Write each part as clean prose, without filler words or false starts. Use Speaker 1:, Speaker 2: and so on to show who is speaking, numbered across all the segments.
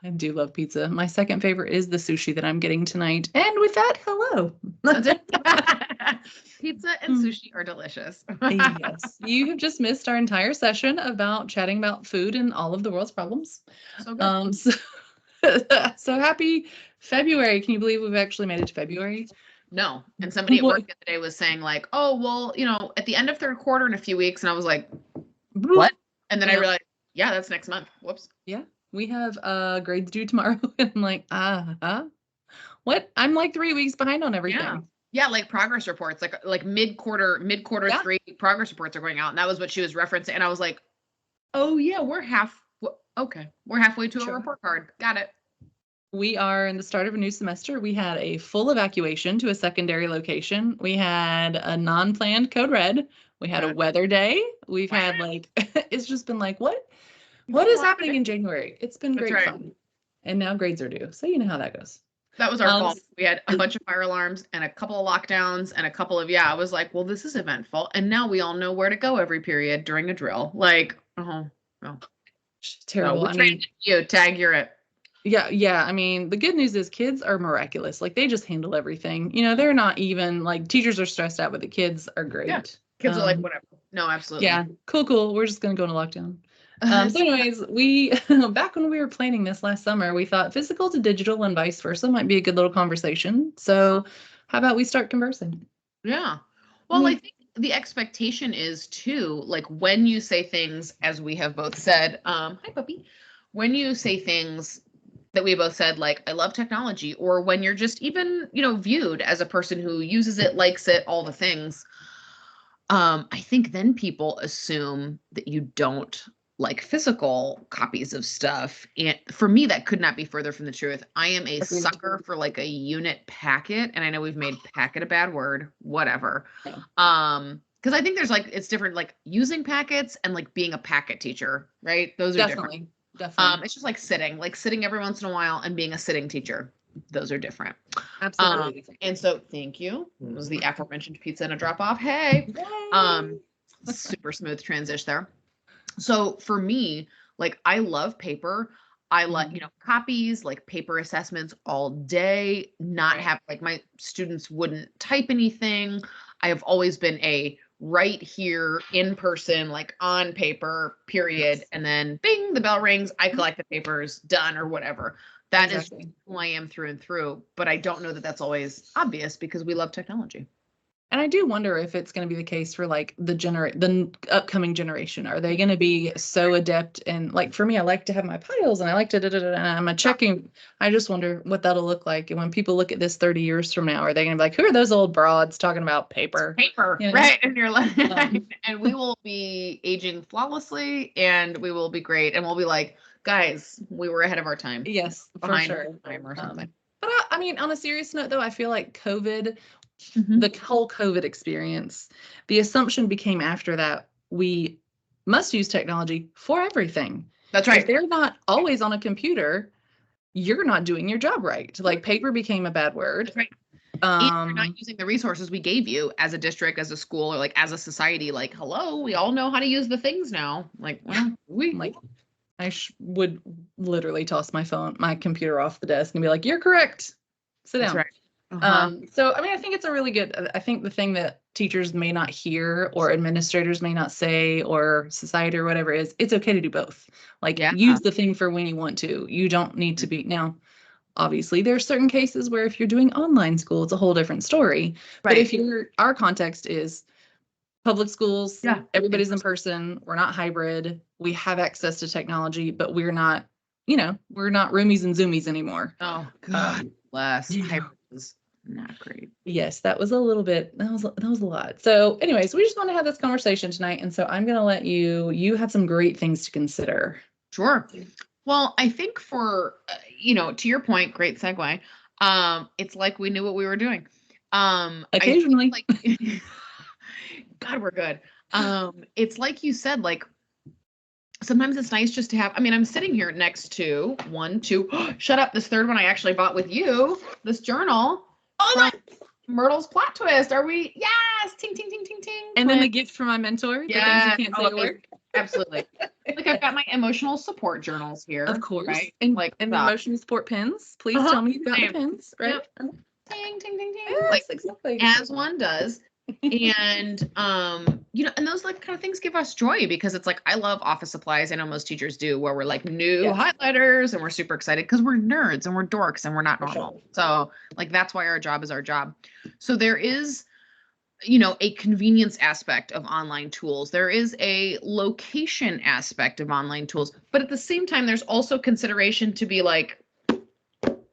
Speaker 1: I do love pizza. My second favorite is the sushi that I'm getting tonight. And with that, hello.
Speaker 2: Pizza and sushi are delicious.
Speaker 1: Yes. You have just missed our entire session about chatting about food and all of the world's problems.
Speaker 2: So good.
Speaker 1: So happy February. Can you believe we've actually made it to February?
Speaker 2: No. And somebody at work the other day was saying like, oh, well, at the end of third quarter in a few weeks. And I was like, what? And then I realized, yeah, that's next month. Whoops.
Speaker 1: Yeah. We have grades due tomorrow. And I'm like, what? I'm like 3 weeks behind on everything.
Speaker 2: Yeah, like progress reports, like mid-quarter 3 progress reports are going out. And that was what she was referencing. And I was like, oh yeah, we're halfway to a report card. Got it.
Speaker 1: We are in the start of a new semester. We had a full evacuation to a secondary location. We had a non-planned code red. We had a weather day. We've had it's just been like, what is happening in January? It's been great fun. And now grades are due. So you know how that goes.
Speaker 2: That was our fault. We had a bunch of fire alarms and a couple of lockdowns and a couple of, I was like, well, this is eventful. And now we all know where to go every period during a drill. Like, no.
Speaker 1: Terrible.
Speaker 2: So tag, you're it.
Speaker 1: Yeah. I mean, the good news is kids are miraculous. Like they just handle everything. They're not even like teachers are stressed out, but the kids are great.
Speaker 2: Yeah. Kids are like, whatever. No, absolutely.
Speaker 1: Yeah. Cool. We're just going to go into lockdown. So anyways, we, back when we were planning this last summer, we thought physical to digital and vice versa might be a good little conversation. So how about we start conversing?
Speaker 2: Yeah. Well, I think the expectation is too, like when you say things, as we have both said, hi puppy, when you say things that we both said, like, I love technology, or when you're just even, viewed as a person who uses it, likes it, all the things, I think then people assume that you don't like physical copies of stuff. And for me, that could not be further from the truth. I am a sucker for like a unit packet. And I know we've made packet a bad word, whatever. Because I think there's it's different, like using packets and like being a packet teacher, right? Those are different.
Speaker 1: Definitely.
Speaker 2: It's just like sitting every once in a while and being a sitting teacher. Those are different.
Speaker 1: Absolutely.
Speaker 2: And so thank you. It was the aforementioned pizza and a drop off. Hey, super smooth transition there. So for me, like I love paper. I love, copies, like paper assessments all day, not have like my students wouldn't type anything. I have always been a right here in person, like on paper, period. And then bing, the bell rings. I collect the papers, done or whatever. That is who I am through and through. But I don't know that that's always obvious because we love technology.
Speaker 1: And I do wonder if it's going to be the case for like the upcoming generation. Are they going to be so adept? And like for me, I like to have my piles and I like to and I'm checking. I just wonder what that'll look like. And when people look at this 30 years from now, are they going to be like, who are those old broads talking about paper?
Speaker 2: Right? And you're like, and we will be aging flawlessly, and we will be great, and we'll be like, guys, we were ahead of our time.
Speaker 1: Yes, for sure.
Speaker 2: Time or something.
Speaker 1: But I mean, on a serious note, though, I feel like COVID. The whole COVID experience, the assumption became after that we must use technology for everything.
Speaker 2: That's right.
Speaker 1: If they're not always on a computer, you're not doing your job right. Like paper became a bad word.
Speaker 2: That's right. You're not using the resources we gave you as a district, as a school, or like as a society. Like, hello, we all know how to use the things now. Like,
Speaker 1: I would literally toss my computer off the desk and be like, "You're correct. Sit down."
Speaker 2: Right.
Speaker 1: So, I mean, I think it's a really good, I think the thing that teachers may not hear or administrators may not say or society or whatever is it's okay to do both. Like use the thing for when you want to. You don't need to be now. Obviously, there are certain cases where if you're doing online school, it's a whole different story. Right. But if our context is public schools, everybody's in person, we're not hybrid, we have access to technology, but we're not, we're not roomies and zoomies anymore.
Speaker 2: Oh, God bless. Hybrid is not great.
Speaker 1: Yes, that was a little bit, that was a lot. So anyways, we just want to have this conversation tonight. And so I'm going to let you have some great things to consider.
Speaker 2: Sure. Well, I think for, to your point, great segue. It's like we knew what we were doing.
Speaker 1: Occasionally.
Speaker 2: God, we're good. It's like you said, like, sometimes it's nice just to have, I'm sitting here next to shut up. This third one I actually bought with you, this journal. Oh, Myrtle's Plot Twist. Are we? Yes. Ting, ting, ting, ting, ting.
Speaker 1: And then the gift from my mentor.
Speaker 2: Yeah.
Speaker 1: The things you can't say at work.
Speaker 2: Absolutely. Like I've got my emotional support journals here.
Speaker 1: Of course.
Speaker 2: Right?
Speaker 1: And
Speaker 2: like
Speaker 1: the emotional support pins. Please tell me you've got the pins, right?
Speaker 2: Yep. Ding, ding, ding, ding.
Speaker 1: Yes,
Speaker 2: Like
Speaker 1: exactly.
Speaker 2: as one does. And and those like kind of things give us joy because it's like I love office supplies. I know most teachers do, where we're like new highlighters and we're super excited because we're nerds and we're dorks and we're not normal.
Speaker 1: Sure.
Speaker 2: So like that's why our job is our job. So there is a convenience aspect of online tools. There is a location aspect of online tools, but at the same time, there's also consideration to be like,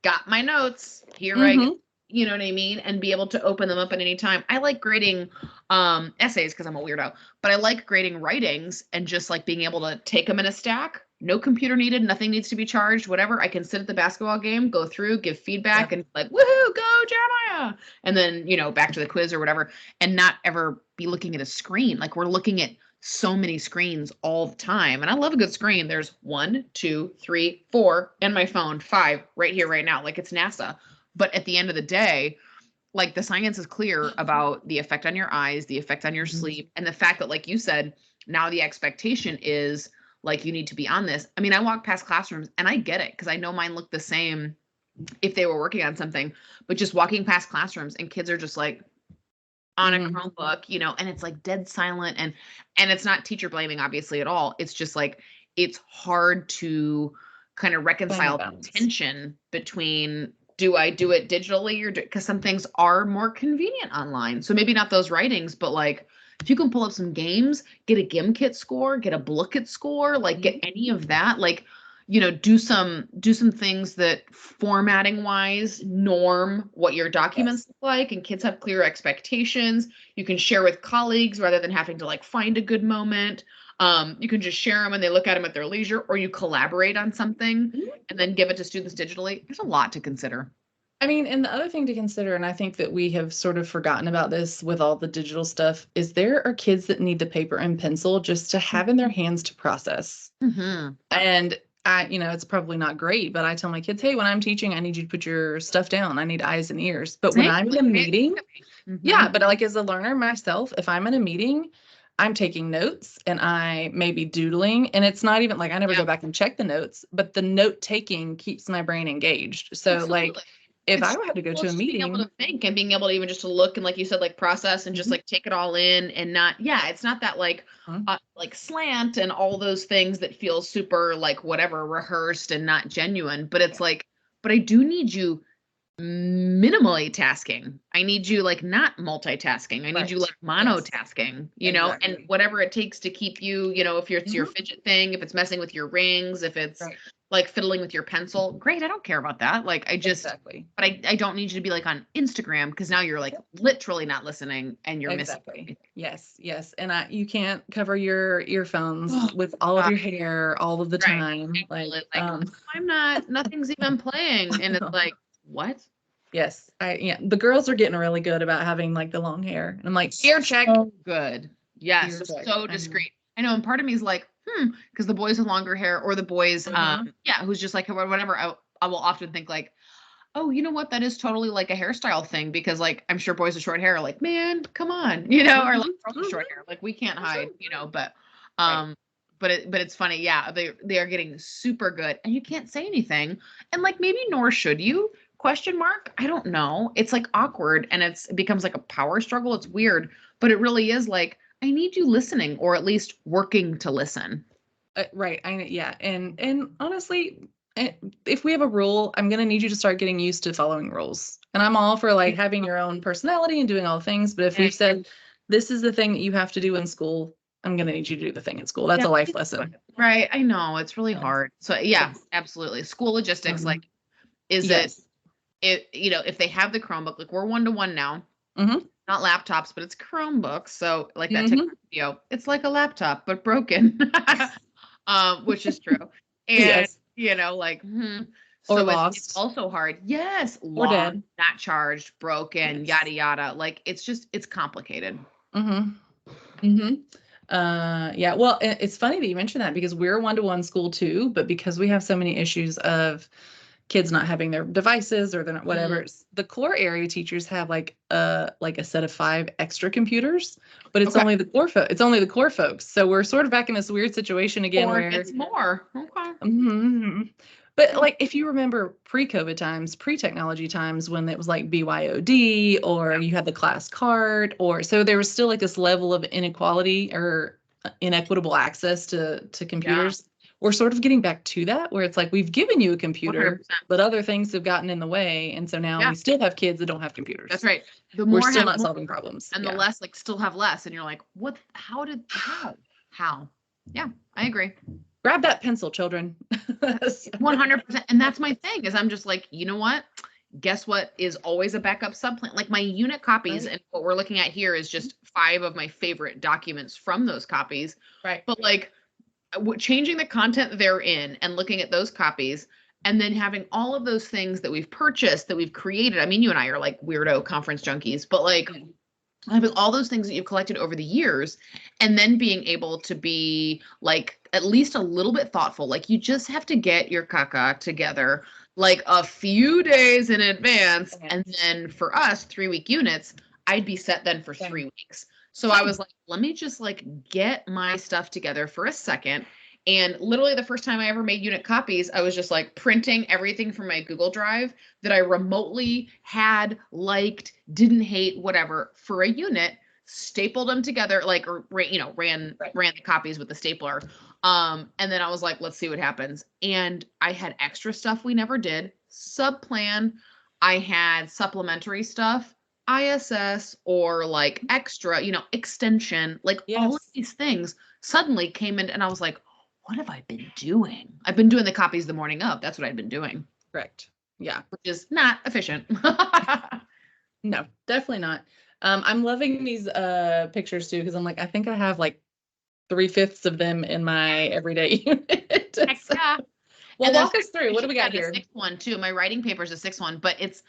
Speaker 2: got my notes here, right? You know what I mean? And be able to open them up at any time. I like grading essays because I'm a weirdo, but I like grading writings and just like being able to take them in a stack. No computer needed. Nothing needs to be charged. Whatever. I can sit at the basketball game, go through, give feedback, and like, woohoo, go Jeremiah. And then, back to the quiz or whatever, and not ever be looking at a screen. Like we're looking at so many screens all the time. And I love a good screen. There's 1, 2, 3, 4, and my phone, 5 right here, right now. Like it's NASA. But at the end of the day, like the science is clear about the effect on your eyes, the effect on your sleep, and the fact that, like you said, now the expectation is like you need to be on this. I mean, I walk past classrooms and I get it because I know mine look the same if they were working on something, but just walking past classrooms and kids are just like on a Chromebook, and it's like dead silent and it's not teacher blaming obviously at all. It's just like, it's hard to kind of reconcile the tension between, do I do it digitally or because some things are more convenient online. So maybe not those writings, but like if you can pull up some games, get a GimKit score, get a Blooket score, like get any of that, like, do some things that formatting wise norm what your documents look like, and kids have clear expectations. You can share with colleagues rather than having to like find a good moment. You can just share them and they look at them at their leisure, or you collaborate on something and then give it to students digitally. There's a lot to consider.
Speaker 1: I mean, and the other thing to consider, and I think that we have sort of forgotten about this with all the digital stuff, is there are kids that need the paper and pencil just to have in their hands to process. And it's probably not great, but I tell my kids, hey, when I'm teaching, I need you to put your stuff down. I need eyes and ears. But when I'm in a meeting, but like as a learner myself, if I'm in a meeting, I'm taking notes and I may be doodling, and it's not even like I never go back and check the notes, but the note taking keeps my brain engaged. So like if I had to go to a meeting,
Speaker 2: being able to think and being able to even just to look and like you said, like process and just like take it all in and not, it's not that like like slant and all those things that feel super like whatever rehearsed and not genuine, but it's like, but I do need you minimally tasking. I need you like not multitasking. I need you like monotasking, and whatever it takes to keep you, if it's your fidget thing, if it's messing with your rings, if it's like fiddling with your pencil, great. I don't care about that. Like I just, but I don't need you to be like on Instagram because now you're like literally not listeing and you're missing.
Speaker 1: Yes. And you can't cover your earphones with all of your hair all of the time. Like
Speaker 2: I'm not, nothing's even playing. And it's like, what?
Speaker 1: Yes. The girls are getting really good about having like the long hair. And I'm like,
Speaker 2: ear check. So good. Yes. So discreet. I know. And part of me is like, because the boys with longer hair or the boys, who's just like, whatever. I will often think like, oh, you know what? That is totally like a hairstyle thing because like, I'm sure boys with short hair are like, man, come on, or like girls with short hair. Like we can't hide, but, but it's funny. Yeah. They are getting super good and you can't say anything. And like, maybe nor should you. Question mark? I don't know. It's like awkward and it becomes like a power struggle. It's weird, but it really is like, I need you listening or at least working to listen.
Speaker 1: Right. And honestly, if we have a rule, I'm going to need you to start getting used to following rules. And I'm all for like having your own personality and doing all the things. But if we've said, this is the thing that you have to do in school, I'm going to need you to do the thing in school. That's a life lesson.
Speaker 2: Right. I know it's really hard. So absolutely. School logistics, like, is it, if they have the Chromebook, like we're 1-to-1 now, not laptops, but it's Chromebooks. So like that TikTok video, it's like a laptop, but broken, which is true. And, like,
Speaker 1: or
Speaker 2: so
Speaker 1: lost.
Speaker 2: It's also hard. Yes.
Speaker 1: Or
Speaker 2: lost,
Speaker 1: dead.
Speaker 2: Not charged, broken, yada, yada. Like, it's complicated.
Speaker 1: Well, it's funny that you mentioned that because we're a 1-to-1 school too, but because we have so many issues of kids not having their devices or they're not whatever. The core area teachers have like a set of 5 extra computers, but it's only the core folks. So we're sort of back in this weird situation again
Speaker 2: Or
Speaker 1: where
Speaker 2: it's more. Okay.
Speaker 1: But like if you remember pre-COVID times, pre-technology times when it was like BYOD or you had the class card or so there was still like this level of inequality or inequitable access to computers. We're sort of getting back to that where it's like we've given you a computer,
Speaker 2: 100%.
Speaker 1: but other things have gotten in the way. And so now we still have kids that don't have computers.
Speaker 2: That's right.
Speaker 1: The more we're still not solving problems.
Speaker 2: And the less like still have less. And you're like, what? How? Yeah, I agree.
Speaker 1: Grab that pencil, children.
Speaker 2: 100%. And that's my thing is I'm just like, you know what? Guess what is always a backup subplan? Like my unit copies and what we're looking at here is just 5 of my favorite documents from those copies.
Speaker 1: Right.
Speaker 2: But like changing the content they're in and looking at those copies and then having all of those things that we've purchased, that we've created. I mean, you and I are like weirdo conference junkies, but like having all those things that you've collected over the years and then being able to be like at least a little bit thoughtful. Like you just have to get your caca together like a few days in advance. And then for us, 3-week units, I'd be set then for 3 weeks. So I was like, let me just like get my stuff together for a second. And literally the first time I ever made unit copies, I was just like printing everything from my Google Drive that I remotely had, liked, didn't hate, whatever, for a unit, stapled them together, like, or, you know, ran the copies with the stapler. And then I was like, let's see what happens. And I had extra stuff we never did, subplan. I had supplementary stuff, ISS, or like extra, you know, extension, like all of these things suddenly came in and I was like, what have I been doing? I've been doing the copies the morning of. That's what I've been doing.
Speaker 1: Correct. Yeah.
Speaker 2: Which is not efficient.
Speaker 1: No, definitely not. I'm loving these pictures too, because I'm like, I think I have like 3/5 of them in my everyday unit.
Speaker 2: Yeah.
Speaker 1: Well, walk us through. What do we got here?
Speaker 2: 6th one too. My writing paper is a 6th one, but it's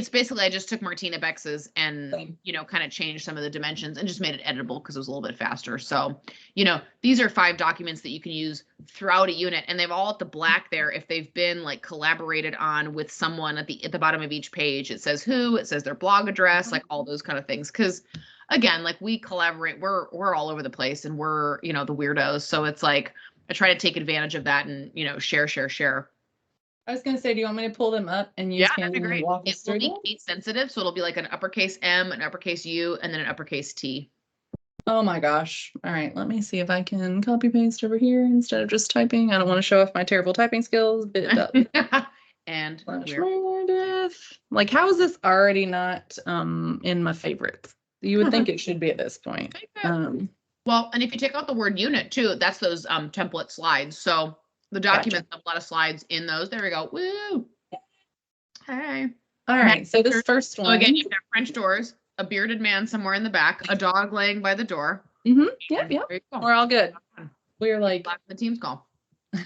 Speaker 2: basically I just took Martina Bex's and you know kind of changed some of the dimensions and just made it editable because it was a little bit faster. So you know these are 5 documents that you can use throughout a unit, and they've all at the black there if they've been like collaborated on with someone at the bottom of each page. It says who, it says their blog address, like all those kind of things. Because again, like we collaborate, we're all over the place, and we're you know the weirdos. So it's like I try to take advantage of that and, you know, share.
Speaker 1: I was going to say, do you want me to pull them up and you can walk us through them?
Speaker 2: It will be case sensitive. So it'll be like an uppercase M, an uppercase U, and then an uppercase T.
Speaker 1: Oh my gosh. All right. Let me see if I can copy paste over here instead of just typing. I don't want to show off my terrible typing skills, but it does.
Speaker 2: And
Speaker 1: like, how is this already not in my favorites? You would think it should be at this point.
Speaker 2: Well, and if you take out the word unit too, that's those template slides. So the documents have a lot of slides in those. There we go. Woo. Hey.
Speaker 1: All right. So this first one.
Speaker 2: So again, you have French doors, a bearded man somewhere in the back, a dog laying by the door.
Speaker 1: Yep. We're all good. We're like
Speaker 2: the team's call.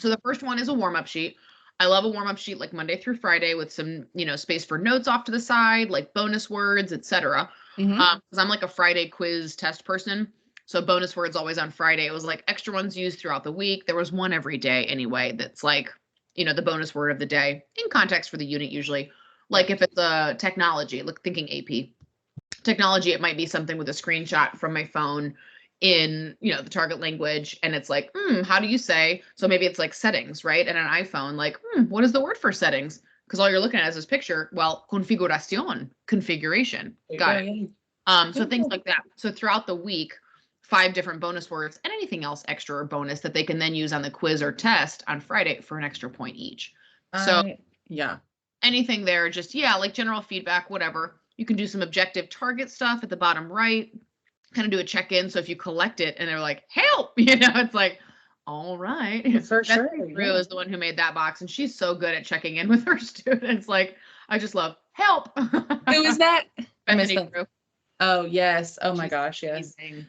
Speaker 2: So the first one is a warm-up sheet. I love a warm-up sheet like Monday through Friday with some, you know, space for notes off to the side, like bonus words, etc. Because I'm like a Friday quiz test person. So bonus words always on Friday. It was like extra ones used throughout the week. There was one every day anyway. That's like, you know, the bonus word of the day in context for the unit usually. Like if it's a technology, look, thinking AP technology, it might be something with a screenshot from my phone in, you know, the target language. And it's like, how do you say? So maybe it's like settings, right? And an iPhone, like, what is the word for settings? Because all you're looking at is this picture. Well, configuration, configuration. Got it. So things like that. So throughout the week, 5 different bonus words and anything else extra or bonus that they can then use on the quiz or test on Friday for an extra point each. So anything there, just, like general feedback, whatever. You can do some objective target stuff at the bottom right, kind of do a check-in. So if you collect it and they're like, help, you know, it's like, all right.
Speaker 1: For sure.
Speaker 2: Rue is the one who made that box, and she's so good at checking in with her students. Like, I just love help.
Speaker 1: Who is that?
Speaker 2: Bethany Rue.
Speaker 1: Oh, yes. Oh my gosh. Yes.
Speaker 2: Amazing.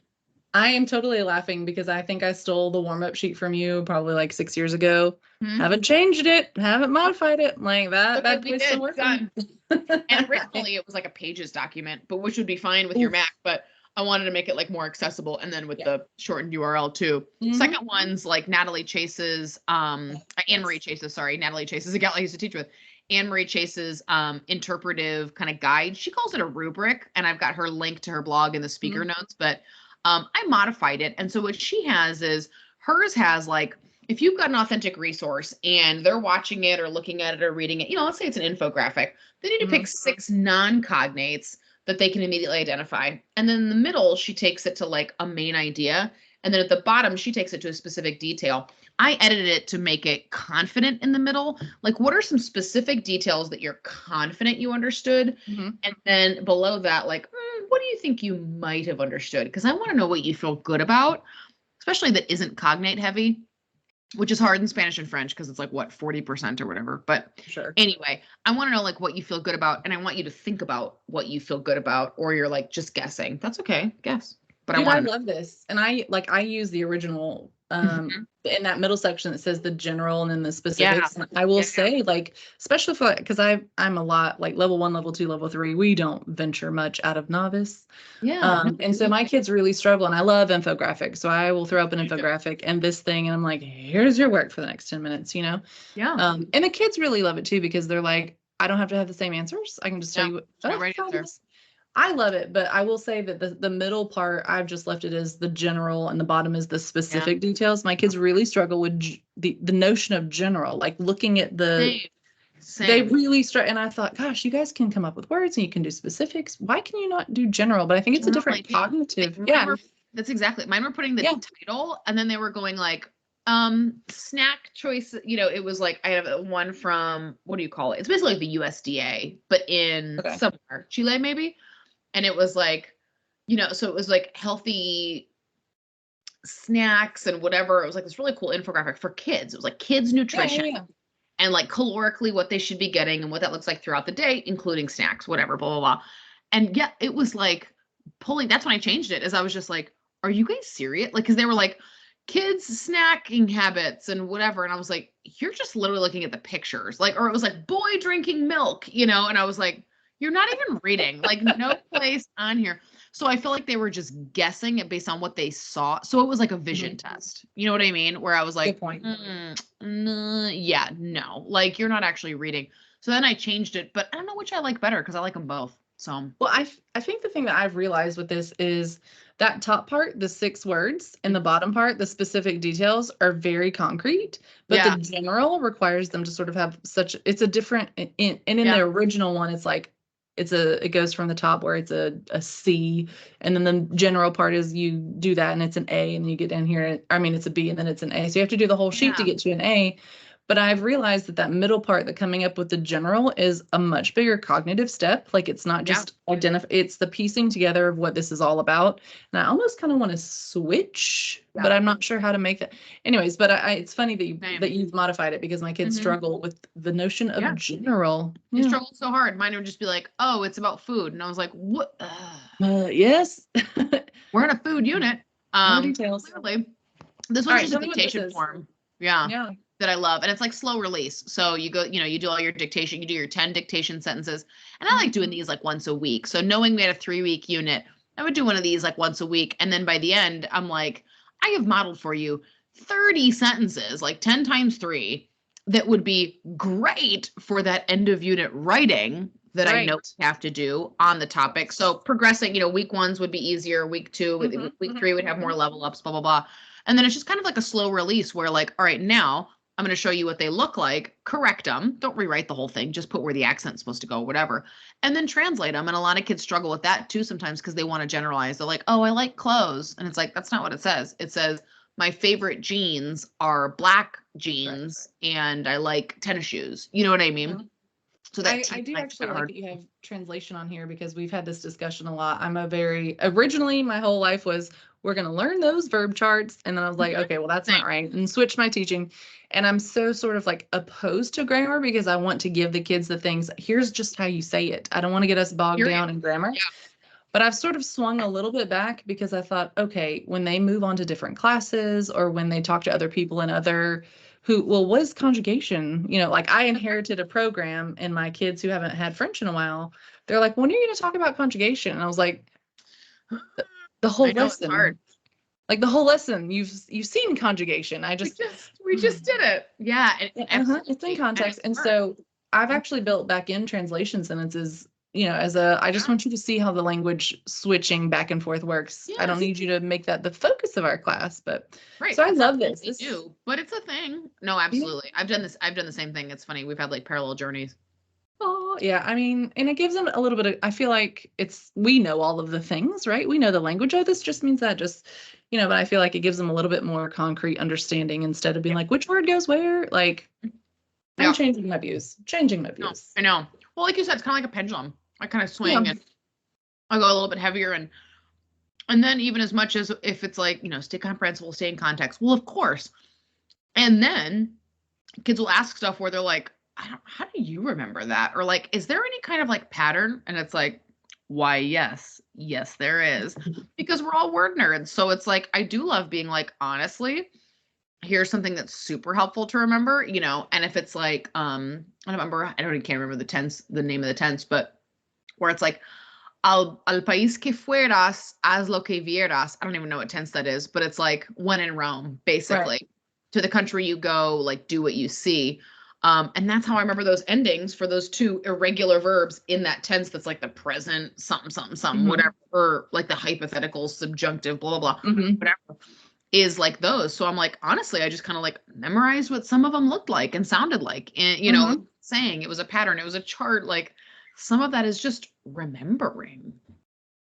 Speaker 1: I am totally laughing because I think I stole the warm-up sheet from you probably like 6 years ago. Haven't changed it, haven't modified it. Like that place still working.
Speaker 2: And originally it was like a Pages document, but which would be fine with your Mac, but I wanted to make it like more accessible, and then with the shortened URL too. Second one's like Natalie Chase's, Anne Marie Chase's, sorry, Natalie Chase's a gal I used to teach with. Anne Marie Chase's interpretive kind of guide. She calls it a rubric, and I've got her link to her blog in the speaker notes, but I modified it. And so what she has is hers has like, if you've got an authentic resource and they're watching it or looking at it or reading it, let's say it's an infographic, they need to pick 6 non-cognates that they can immediately identify. And then in the middle, she takes it to like a main idea. And then at the bottom, she takes it to a specific detail. I edited it to make it confident in the middle. Like, what are some specific details that you're confident you understood? And then below that, like, what do you think you might have understood? Because I want to know what you feel good about, especially that isn't cognate heavy, which is hard in Spanish and French because it's like, what, 40% or whatever. But anyway, I want to know like what you feel good about. And I want you to think about what you feel good about, or you're like just guessing. That's okay. Guess. But
Speaker 1: Dude, I love this. And I use the original in that middle section that says the general and then the specifics. And I will say, like, especially for, because I'm a lot like level 1, level 2, level 3, we don't venture much out of novice. And so my kids really struggle, and I love infographics. So I will throw up an infographic and this thing, and I'm like, here's your work for the next 10 minutes, And the kids really love it too, because they're like, I don't have to have the same answers. I can just tell you what. I love it, but I will say that the middle part, I've just left it as the general, and the bottom is the specific details. My kids really struggle with the notion of general, like looking at the, they really struggle. And I thought, gosh, you guys can come up with words and you can do specifics. Why can you not do general? But I think it's a different cognitive.
Speaker 2: That's exactly it. Mine were putting the title, and then they were going like, snack choice, it was like, I have one from, what do you call it? It's basically like the USDA, but in somewhere, Chile maybe. And it was like, so it was like healthy snacks and whatever. It was like this really cool infographic for kids. It was like kids nutrition and like calorically what they should be getting and what that looks like throughout the day, including snacks, whatever, blah, blah, blah. And it was like that's when I changed it, is I was just like, are you guys serious? Like, cause they were like kids snacking habits and whatever. And I was like, you're just literally looking at the pictures. Like, or it was like boy drinking milk, and I was like, you're not even reading, like no place on here. So I feel like they were just guessing it based on what they saw. So it was like a vision test. You know what I mean? Where I was like, like you're not actually reading. So then I changed it, but I don't know which I like better because I like them both. So,
Speaker 1: well, I think the thing that I've realized with this is that top part, the 6 words, and the bottom part, the specific details, are very concrete, but the general requires them to sort of have it's a different, in the original one, it's like, it goes from the top where it's a C, and then the general part is you do that and it's an A, and you get down here, it's a B and then it's an A. So you have to do the whole sheet to get to an A. But I've realized that middle part, that coming up with the general, is a much bigger cognitive step. Like, it's not just it's the piecing together of what this is all about. And I almost kind of want to switch, but I'm not sure how to make that. Anyways, but it's funny that you've modified it, because my kids struggle with the notion of general.
Speaker 2: They struggle so hard. Mine would just be like, oh, it's about food. And I was like, what?
Speaker 1: Yes.
Speaker 2: We're in a food unit.
Speaker 1: More details.
Speaker 2: Clearly. This one's just a dictation form. Yeah. That I love. And it's like slow release. So you go, you do all your dictation, you do your 10 dictation sentences. And I like doing these like once a week. So knowing we had a 3-week unit, I would do one of these like once a week. And then by the end, I'm like, I have modeled for you 30 sentences, like 10 times 3, that would be great for that end of unit writing that I know we have to do on the topic. So progressing, week 1s would be easier. Week 2, week 3 would have more level ups, blah, blah, blah. And then it's just kind of like a slow release where like, all right, now I'm going to show you what they look like, correct them. Don't rewrite the whole thing. Just put where the accent's supposed to go, whatever. And then translate them. And a lot of kids struggle with that too sometimes, because they want to generalize. They're like, oh, I like clothes. And it's like, that's not what it says. It says, my favorite jeans are black jeans and I like tennis shoes. You know what I mean? So that
Speaker 1: I do actually like that you have translation on here, because we've had this discussion a lot. Originally my whole life was, we're going to learn those verb charts. And then I was like, okay, well, that's not right. And switch my teaching. And I'm so sort of like opposed to grammar, because I want to give the kids the things. Here's just how you say it. I don't want to get us bogged down in grammar. Yeah. But I've sort of swung a little bit back, because I thought, okay, when they move on to different classes, or when they talk to other people in what is conjugation? Like, I inherited a program, and my kids who haven't had French in a while, they're like, when are you going to talk about conjugation? And I was like, the whole lesson. Hard. Like the whole lesson, you've seen conjugation. We
Speaker 2: just did it. Yeah.
Speaker 1: It's in context. And so I've actually built back in translation sentences, I just want you to see how the language switching back and forth works. Yes. I don't need you to make that the focus of our class, but
Speaker 2: right.
Speaker 1: So I love this.
Speaker 2: But it's a thing. No, absolutely. Yeah. I've done the same thing. It's funny. We've had like parallel journeys.
Speaker 1: Oh, yeah. I mean, and it gives them a little bit of, I feel like we know all of the things, right? We know the language. Oh, this just means that but I feel like it gives them a little bit more concrete understanding instead of being like, which word goes where? Like, I'm changing my views.
Speaker 2: No, I know. Well, like you said, it's kind of like a pendulum. I kind of swing and I go a little bit heavier and then even as much as if it's like, stay comprehensible, stay in context. Well, of course. And then kids will ask stuff where they're like, how do you remember that? Or like, is there any kind of like pattern? And it's like, why, yes, there is. Because we're all word nerds. So it's like, I do love being like, honestly, here's something that's super helpful to remember, and if it's like, I can't remember the name of the tense, but where it's like, al país que fueras, haz lo que vieras. I don't even know what tense that is, but it's like when in Rome, basically. Right. To the country you go, like do what you see. And that's how I remember those endings for those two irregular verbs in that tense that's like the present, something, mm-hmm. whatever, or like the hypothetical, subjunctive, blah, blah, blah, mm-hmm. whatever, is like those. So I'm like, honestly, I just kind of like memorized what some of them looked like and sounded like, and, mm-hmm. saying it was a pattern, it was a chart, like some of that is just remembering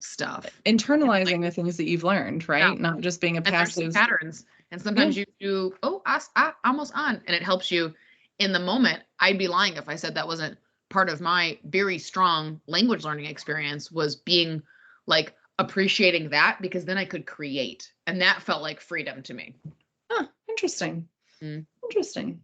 Speaker 2: stuff.
Speaker 1: Internalizing like, the things that you've learned, right? Yeah. Not just being a passive.
Speaker 2: Patterns. And sometimes you do, almost on, and it helps you in the moment. I'd be lying if I said that wasn't part of my very strong language learning experience, was being like appreciating that, because then I could create, and that felt like freedom to me.
Speaker 1: Huh, interesting. Interesting.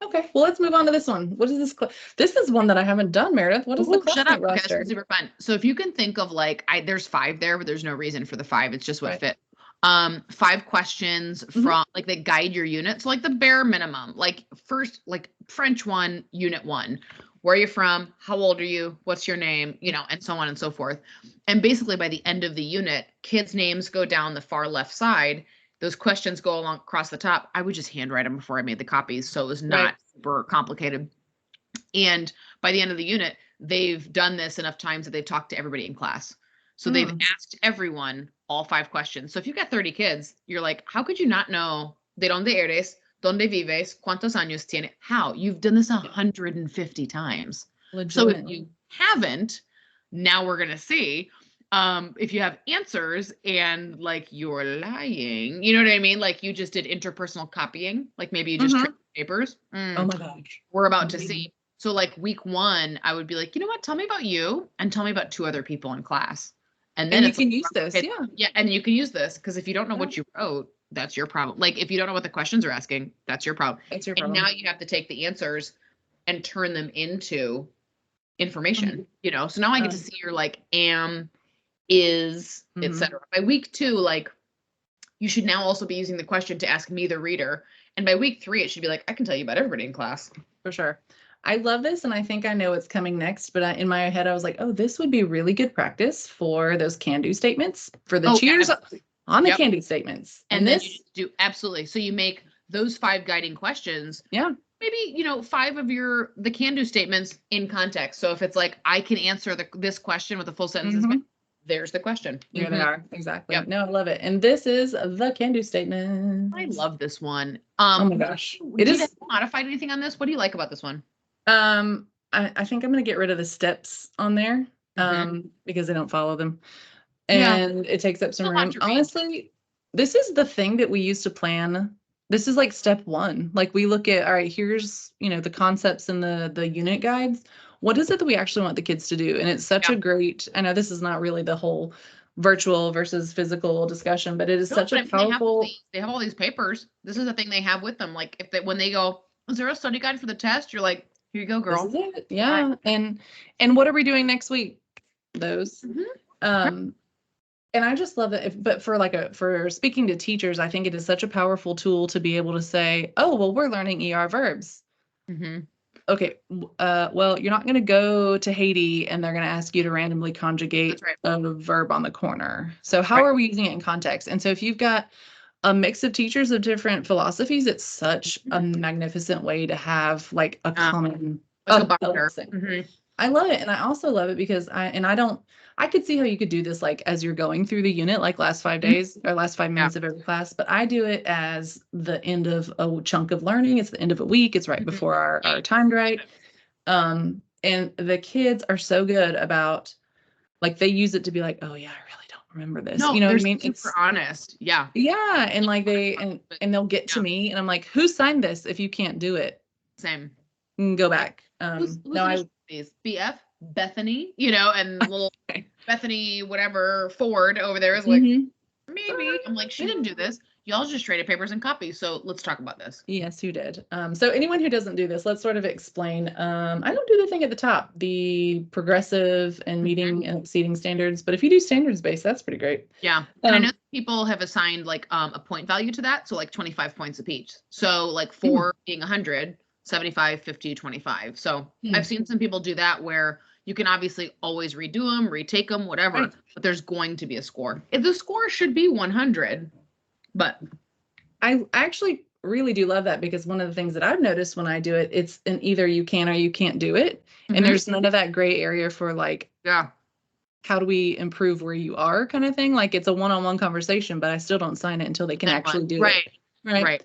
Speaker 1: Okay, well, let's move on to this one. What is this? This is one that I haven't done, Meredith. What is the classmate roster? Okay, this is
Speaker 2: super fun. So if you can think of like, there's 5 there, but there's no reason for the 5. It's just what fit. 5 questions from like that guide your unit. So like the bare minimum, like first, like French 1, unit 1, where are you from? How old are you? What's your name? And so on and so forth. And basically by the end of the unit, kids' names go down the far left side. Those questions go along across the top. I would just handwrite them before I made the copies, so it was not super complicated. And by the end of the unit, they've done this enough times that they've talked to everybody in class. So they've asked everyone all 5 questions. So if you've got 30 kids, you're like, how could you not know de dónde eres, dónde vives, cuántos años tiene? How? You've done this 150 times. So if you haven't, now we're going to see if you have answers and like you're lying, you know what I mean? Like you just did interpersonal copying, like maybe you just traded papers.
Speaker 1: Oh my gosh.
Speaker 2: We're about to see. So like week 1, I would be like, you know what? Tell me about you and tell me about 2 other people in class. And then
Speaker 1: you can use this.
Speaker 2: Yeah. And you can use this, because if you don't know what you wrote, that's your problem. Like if you don't know what the questions are asking, that's your problem.
Speaker 1: That's your problem.
Speaker 2: And now you have to take the answers and turn them into information, So now I get to see your like am, is, etc. By week 2, like you should now also be using the question to ask me, the reader. And by week 3, it should be like, I can tell you about everybody in class.
Speaker 1: For sure. I love this, and I think I know what's coming next, but in my head, I was like, oh, this would be really good practice for those can-do statements, for the cheers on the can-do statements.
Speaker 2: And this, then you do, absolutely. So you make those 5 guiding questions.
Speaker 1: Yeah.
Speaker 2: Maybe, 5 of the can-do statements in context. So if it's like, I can answer this question with a full sentence, there's the question.
Speaker 1: Here they are. Exactly. Yep. No, I love it. And this is the can-do statement.
Speaker 2: I love this one.
Speaker 1: Oh my gosh.
Speaker 2: Did you modify anything on this? What do you like about this one?
Speaker 1: I think I'm going to get rid of the steps on there, because I don't follow them, and it takes up some room. Honestly, this is the thing that we use to plan. This is like step 1. Like we look at, all right, here's, the concepts and the unit guides. What is it that we actually want the kids to do? And it's such a great, I know this is not really the whole virtual versus physical discussion, but it is such a powerful.
Speaker 2: They have all these papers. This is the thing they have with them. Like when they go, is there a study guide for the test? You're like, here you go, girl.
Speaker 1: This is it. Yeah. Right. And what are we doing next week? Those. And I just love it. But for speaking to teachers, I think it is such a powerful tool to be able to say, oh, well, we're learning ER verbs. Okay. Well, you're not going to go to Haiti and they're going to ask you to randomly conjugate a verb on the corner. So how are we using it in context? And so if you've got a mix of teachers of different philosophies, it's such a magnificent way to have like a common
Speaker 2: Like a
Speaker 1: Oh, I love
Speaker 2: binder.
Speaker 1: the same. I love it. And I also love it because I could see how you could do this like as you're going through the unit, like last 5 days or last 5 minutes of every class, but I do it as the end of a chunk of learning. It's the end of a week. It's right before our timed right. And the kids are so good about like they use it to be like, oh yeah, I really don't remember this.
Speaker 2: No,
Speaker 1: You know what I
Speaker 2: they're
Speaker 1: mean?
Speaker 2: super honest. Yeah.
Speaker 1: Yeah. And like and they'll get to
Speaker 2: Yeah.
Speaker 1: me and I'm like, who signed this if you can't do it?
Speaker 2: Same.
Speaker 1: Go back.
Speaker 2: Who's
Speaker 1: No,
Speaker 2: these? BF, Bethany, you know, and little Bethany, whatever, Ford over there is like, maybe. I'm like, she didn't do this. Y'all just traded papers and copies. So let's talk about this.
Speaker 1: Yes, who did? So anyone who doesn't do this, let's sort of explain. I don't do the thing at the top, the progressive and meeting and exceeding standards, but if you do standards based, that's pretty great.
Speaker 2: Yeah. And I know people have assigned like a point value to that. So like 25 points apiece. So like 4 being 100, 75, 50, 25. So I've seen some people do that where you can obviously always redo them, retake them, whatever, but there's going to be a score. If the score should be 100, but
Speaker 1: I actually really do love that because one of the things that I've noticed when I do it, it's an either you can or you can't do it. And there's none of that gray area for like, how do we improve where you are kind of thing? Like it's a one-on-one conversation, but I still don't sign it until they can actually do it. Right.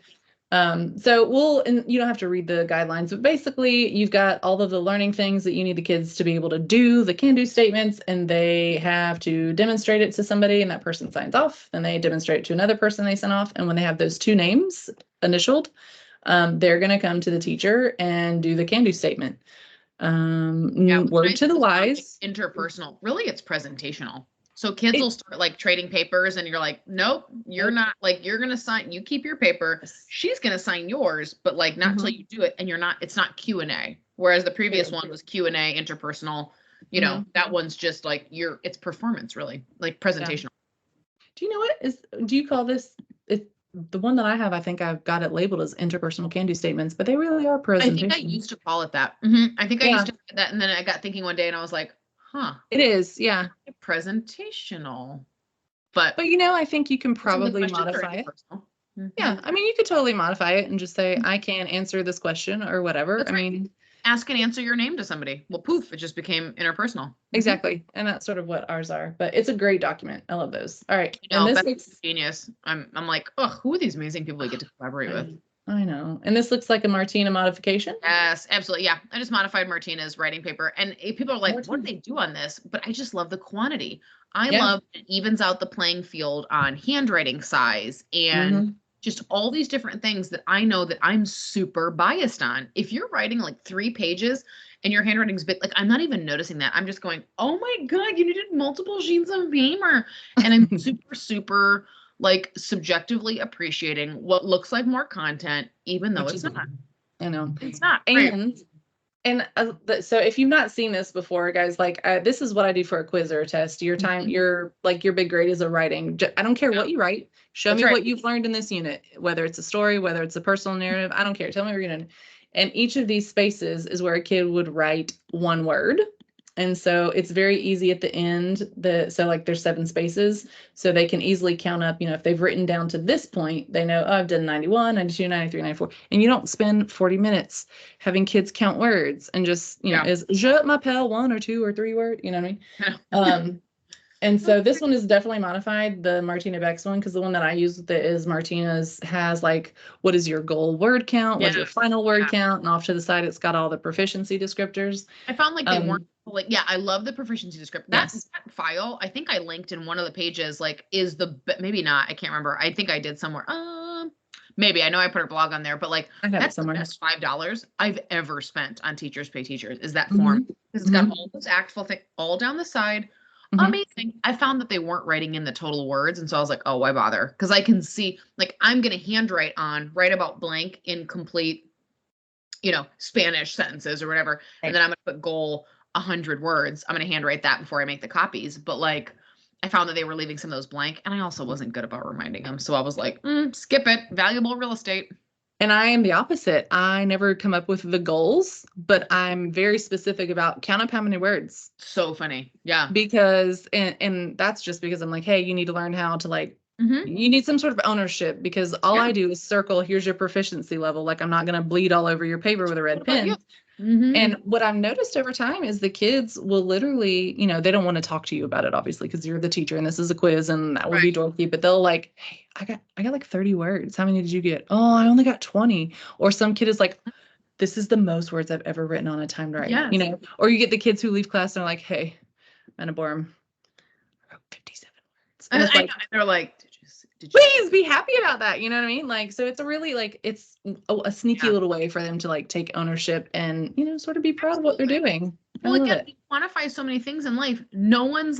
Speaker 1: So and you don't have to read the guidelines, but basically you've got all of the learning things that you need the kids to be able to do, the can-do statements, and they have to demonstrate it to somebody and that person signs off, and they demonstrate it to another person they send off. And when they have those two names initialed, they're going to come to the teacher and do the can-do statement. Word to the wise.
Speaker 2: Like interpersonal. Really, it's presentational. So kids will start like trading papers and you're like, nope, you're not like, you're going to sign, you keep your paper. She's going to sign yours, but like not until you do it. And it's not Q&A. Whereas the previous one was Q&A, interpersonal, you know, that one's just like it's performance really, like presentational.
Speaker 1: Do you know do you call this, the one that I have, I think I've got it labeled as interpersonal can-do statements, but they really are presentations.
Speaker 2: I think I used to call it that. I think I used to do that. And then I got thinking one day and I was like, it
Speaker 1: is, yeah.
Speaker 2: Presentational. But
Speaker 1: you know, I think you can probably modify it. Yeah, I mean, you could totally modify it and just say, I can answer this question or whatever.
Speaker 2: That's right. Ask and answer your name to somebody. Well, poof, it just became interpersonal.
Speaker 1: Exactly. And that's sort of what ours are. But it's a great document. I love those. All right.
Speaker 2: And this is genius. I'm like, oh, who are these amazing people you get to collaborate with?
Speaker 1: I know. And this looks like a Martina modification.
Speaker 2: Yes, absolutely. Yeah. I just modified Martina's writing paper. And people are like, what do they do on this? But I just love the quantity. I love it evens out the playing field on handwriting size and just all these different things that I know that I'm super biased on. If you're writing like 3 pages and your handwriting's bit, like I'm not even noticing that. I'm just going, oh my God, you needed multiple sheets of paper. And I'm super like subjectively appreciating what looks like more content, even though it's not.
Speaker 1: I know.
Speaker 2: It's not.
Speaker 1: And so if you've not seen this before, guys, like this is what I do for a quiz or a test. Your time, your big grade is a writing. I don't care what you write. Show me what you've learned in this unit, whether it's a story, whether it's a personal narrative. I don't care. Tell me what you're going to. And each of these spaces is where a kid would write one word. And so it's very easy at the end. So like there's 7 spaces, so they can easily count up, you know, if they've written down to this point, they know, oh, I've done 91, 92, 93, 94. And you don't spend 40 minutes having kids count words and just, you know, is je m'appelle 1 or 2 or 3 word, you know what I mean? And so this one is definitely modified, the Martina Beck's one, because the one that I use with it is Martina's has like, what is your goal word count? What's your final word count? And off to the side, it's got all the proficiency descriptors.
Speaker 2: I found like they weren't like, I love the proficiency descriptor. That file, I think I linked in one of the pages, like maybe not, I can't remember. I think I did somewhere. Maybe, I know I put a blog on there, but like that's the best $5 I've ever spent on Teachers Pay Teachers is that form. Because it's got all this actual thing all down the side. Amazing. I found that they weren't writing in the total words. And so I was like, oh, why bother? Because I can see, like, I'm going to handwrite on write about blank in complete, you know, Spanish sentences or whatever. And then I'm going to put goal 100 words. I'm going to handwrite that before I make the copies. But like, I found that they were leaving some of those blank. And I also wasn't good about reminding them. So I was like, skip it. Valuable real estate.
Speaker 1: And I am the opposite. I never come up with the goals, but I'm very specific about count up how many words.
Speaker 2: So funny. Yeah.
Speaker 1: Because, and that's just because I'm like, hey, you need to learn how to like You need some sort of ownership, because all I do is circle, here's your proficiency level. Like, I'm not going to bleed all over your paper with a red pen. And what I've noticed over time is the kids will literally, they don't want to talk to you about it, obviously, because you're the teacher and this is a quiz and that will be dorky, but they'll like, hey, I got like 30 words. How many did you get? Oh, I only got 20. Or some kid is like, this is the most words I've ever written on a timed write. Or you get the kids who leave class and are like, hey, Manaborum, I wrote 57 words. And it's like,
Speaker 2: they're like, did you
Speaker 1: please be happy about that. You know what I mean? Like, so it's a really it's a sneaky little way for them to like take ownership and, sort of be proud of what they're doing.
Speaker 2: Well, again, we quantify so many things in life. No one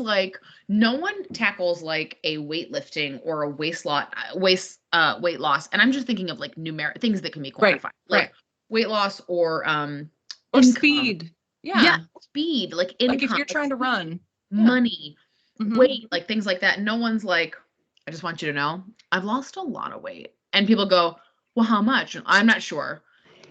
Speaker 2: tackles like a weightlifting or a weight loss. And I'm just thinking of like numeric things that can be quantified, like weight loss or
Speaker 1: speed. Yeah,
Speaker 2: speed, like income.
Speaker 1: Like if you're trying to run,
Speaker 2: money, weight, like things like that. No one's like, I just want you to know, I've lost a lot of weight. And people go, well, how much? I'm not sure.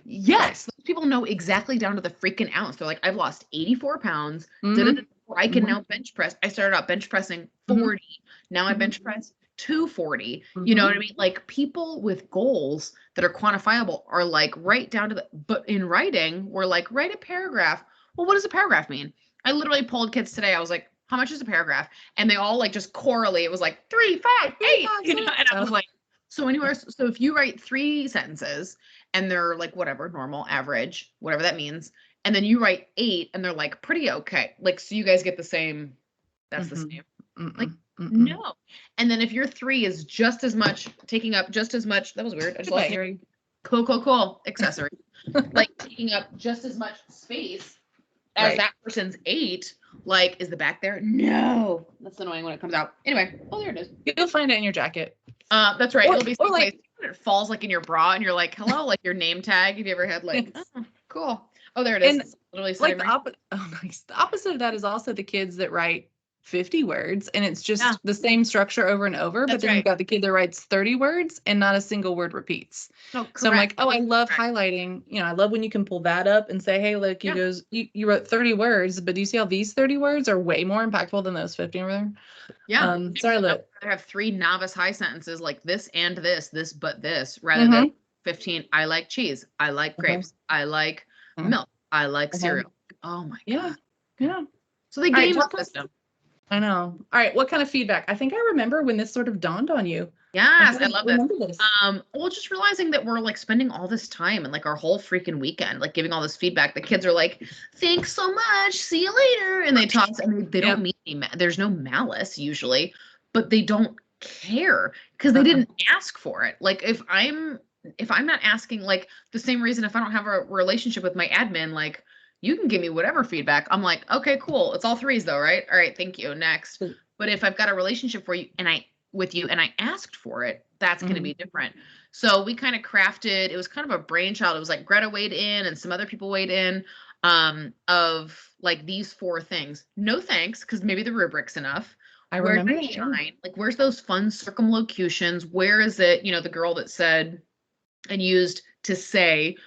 Speaker 2: Yes, those people know exactly down to the freaking ounce. They're like, I've lost 84 pounds. I can now bench press. I started out bench pressing 40. Now I bench press 240. You know what I mean? Like, people with goals that are quantifiable are like right down to but in writing, we're like, write a paragraph. Well, what does a paragraph mean? I literally polled kids today. I was like, how much is a paragraph? And they all like just correlate. It was like 3, 5, 8. And I was like, so if you write 3 sentences and they're like whatever, normal, average, whatever that means, and then you write 8 and they're like pretty okay. Like, so you guys get the same, that's the same. Like, no. And then if your 3 is just as much, taking up just as much, that was weird. I just lost hearing. Cool. Accessory. Like taking up just as much space as that person's 8, like, is the back there? No. That's annoying when it comes out. Anyway, there it is.
Speaker 1: You'll find it in your jacket.
Speaker 2: That's right. It'll be like it falls like in your bra and you're like, hello, like your name tag. Have you ever had like, oh, cool. Oh, there it is.
Speaker 1: And literally like nice. The opposite of that is also the kids that write 50 words and it's just the same structure over and over. But then you've got the kid that writes 30 words and not a single word repeats. So I'm like, I love highlighting. I love when you can pull that up and say, hey, look, you wrote 30 words, but do you see how these 30 words are way more impactful than those 50 over there?
Speaker 2: Yeah.
Speaker 1: Sorry, look.
Speaker 2: I have 3 novice high sentences like this and this, but this, rather than 15. I like cheese. I like grapes. I like milk. I like cereal. Oh my God.
Speaker 1: Yeah.
Speaker 2: So they game the system.
Speaker 1: I know. All right. What kind of feedback? I think I remember when this sort of dawned on you.
Speaker 2: Yes, I love this. Well, just realizing that we're like spending all this time and like our whole freaking weekend, like giving all this feedback. The kids are like, thanks so much. See you later. And they talk and they don't mean there's no malice usually, but they don't care because they didn't ask for it. Like if I'm not asking, like the same reason if I don't have a relationship with my admin, like you can give me whatever feedback. I'm like, okay, cool. It's all 3s though, right? All right, thank you. Next. But if I've got a relationship with you and I asked for it, that's going to be different. So we kind of crafted, it was kind of a brainchild. It was like Greta weighed in and some other people weighed in of like these 4 things. No thanks, because maybe the rubric's enough.
Speaker 1: I remember
Speaker 2: where's shine? Like, where's those fun circumlocutions? Where is it? The girl that said and used to say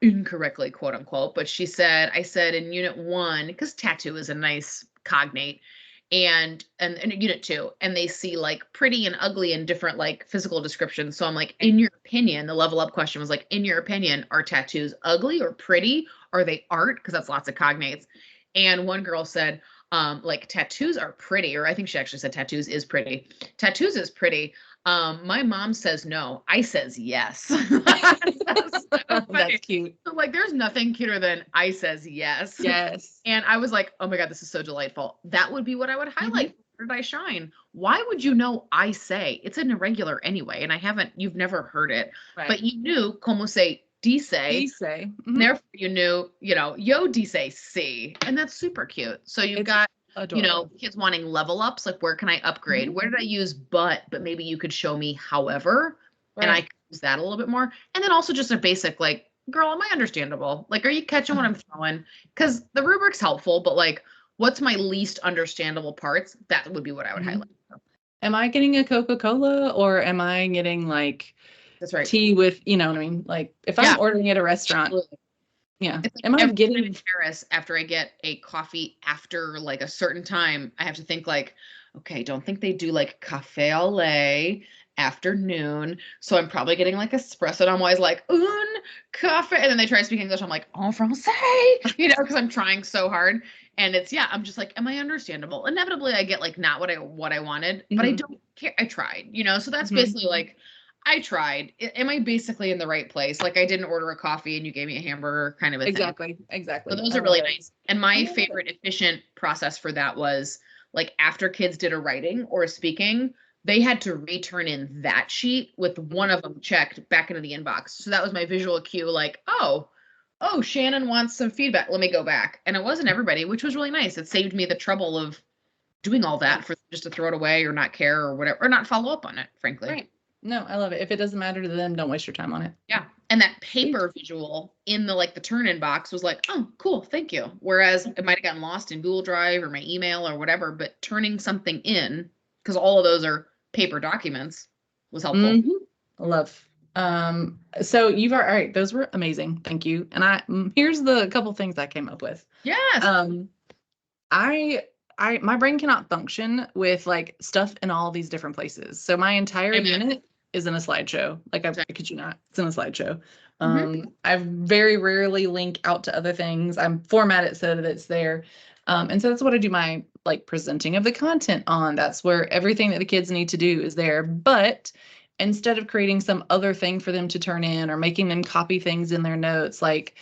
Speaker 2: incorrectly, quote unquote, but I said in unit 1, because tattoo is a nice cognate, and unit 2, and they see like pretty and ugly and different like physical descriptions. So I'm like, in your opinion, the level up question was like, in your opinion, are tattoos ugly or pretty? Are they art? Because that's lots of cognates. And one girl said, like tattoos are pretty, or I think she actually said tattoos is pretty. Tattoos is pretty. My mom says no. I says yes.
Speaker 1: That's cute.
Speaker 2: So like, there's nothing cuter than I says yes.
Speaker 1: Yes.
Speaker 2: And I was like, oh my God, this is so delightful. That would be what I would highlight. Where did I shine? Why would you know I say? It's an irregular anyway, and you've never heard it, but you knew como se dice. Therefore you knew, yo dice si, and that's super cute. So you've got adorable. Kids wanting level ups, like where can I upgrade? Where did I use but maybe you could show me however, and I could use that a little bit more. And then also just a basic like, girl, am I understandable? Like, are you catching what I'm throwing? Because the rubric's helpful, but like, what's my least understandable parts? That would be what I would highlight.
Speaker 1: Am I getting a Coca-Cola or am I getting like tea with, you know what I mean? Like if I'm ordering at a restaurant, am I getting
Speaker 2: Paris after I get a coffee after like a certain time, I have to think like, okay, don't think they do like cafe au lait afternoon. So I'm probably getting like espresso. And I'm always like, un cafe. And then they try to speak English. I'm like, en français, because I'm trying so hard. And it's, yeah, I'm just like, am I understandable? Inevitably, I get like not what I wanted, but I don't care. I tried, So that's basically like, I tried. Am I basically in the right place? Like I didn't order a coffee and you gave me a hamburger kind of a thing.
Speaker 1: Exactly.
Speaker 2: So those are really nice. And my favorite efficient process for that was like after kids did a writing or a speaking, they had to return in that sheet with one of them checked back into the inbox. So that was my visual cue, like, oh, Shannon wants some feedback. Let me go back. And it wasn't everybody, which was really nice. It saved me the trouble of doing all that for just to throw it away or not care or whatever, or not follow up on it, frankly.
Speaker 1: Right. No, I love it. If it doesn't matter to them, don't waste your time on it.
Speaker 2: Yeah. And that paper visual in the like the turn-in box was like, oh, cool, thank you. Whereas it might have gotten lost in Google Drive or my email or whatever, but turning something in, because all of those are paper documents, was helpful.
Speaker 1: Love. So all right, those were amazing. Thank you. And here's the couple things I came up with.
Speaker 2: Yes.
Speaker 1: My brain cannot function with like stuff in all these different places. So my entire unit is in a slideshow. Like I kid you not, it's in a slideshow. I very rarely link out to other things. I'm formatted so that it's there. And so that's what I do my like presenting of the content on. That's where everything that the kids need to do is there. But instead of creating some other thing for them to turn in or making them copy things in their notes, like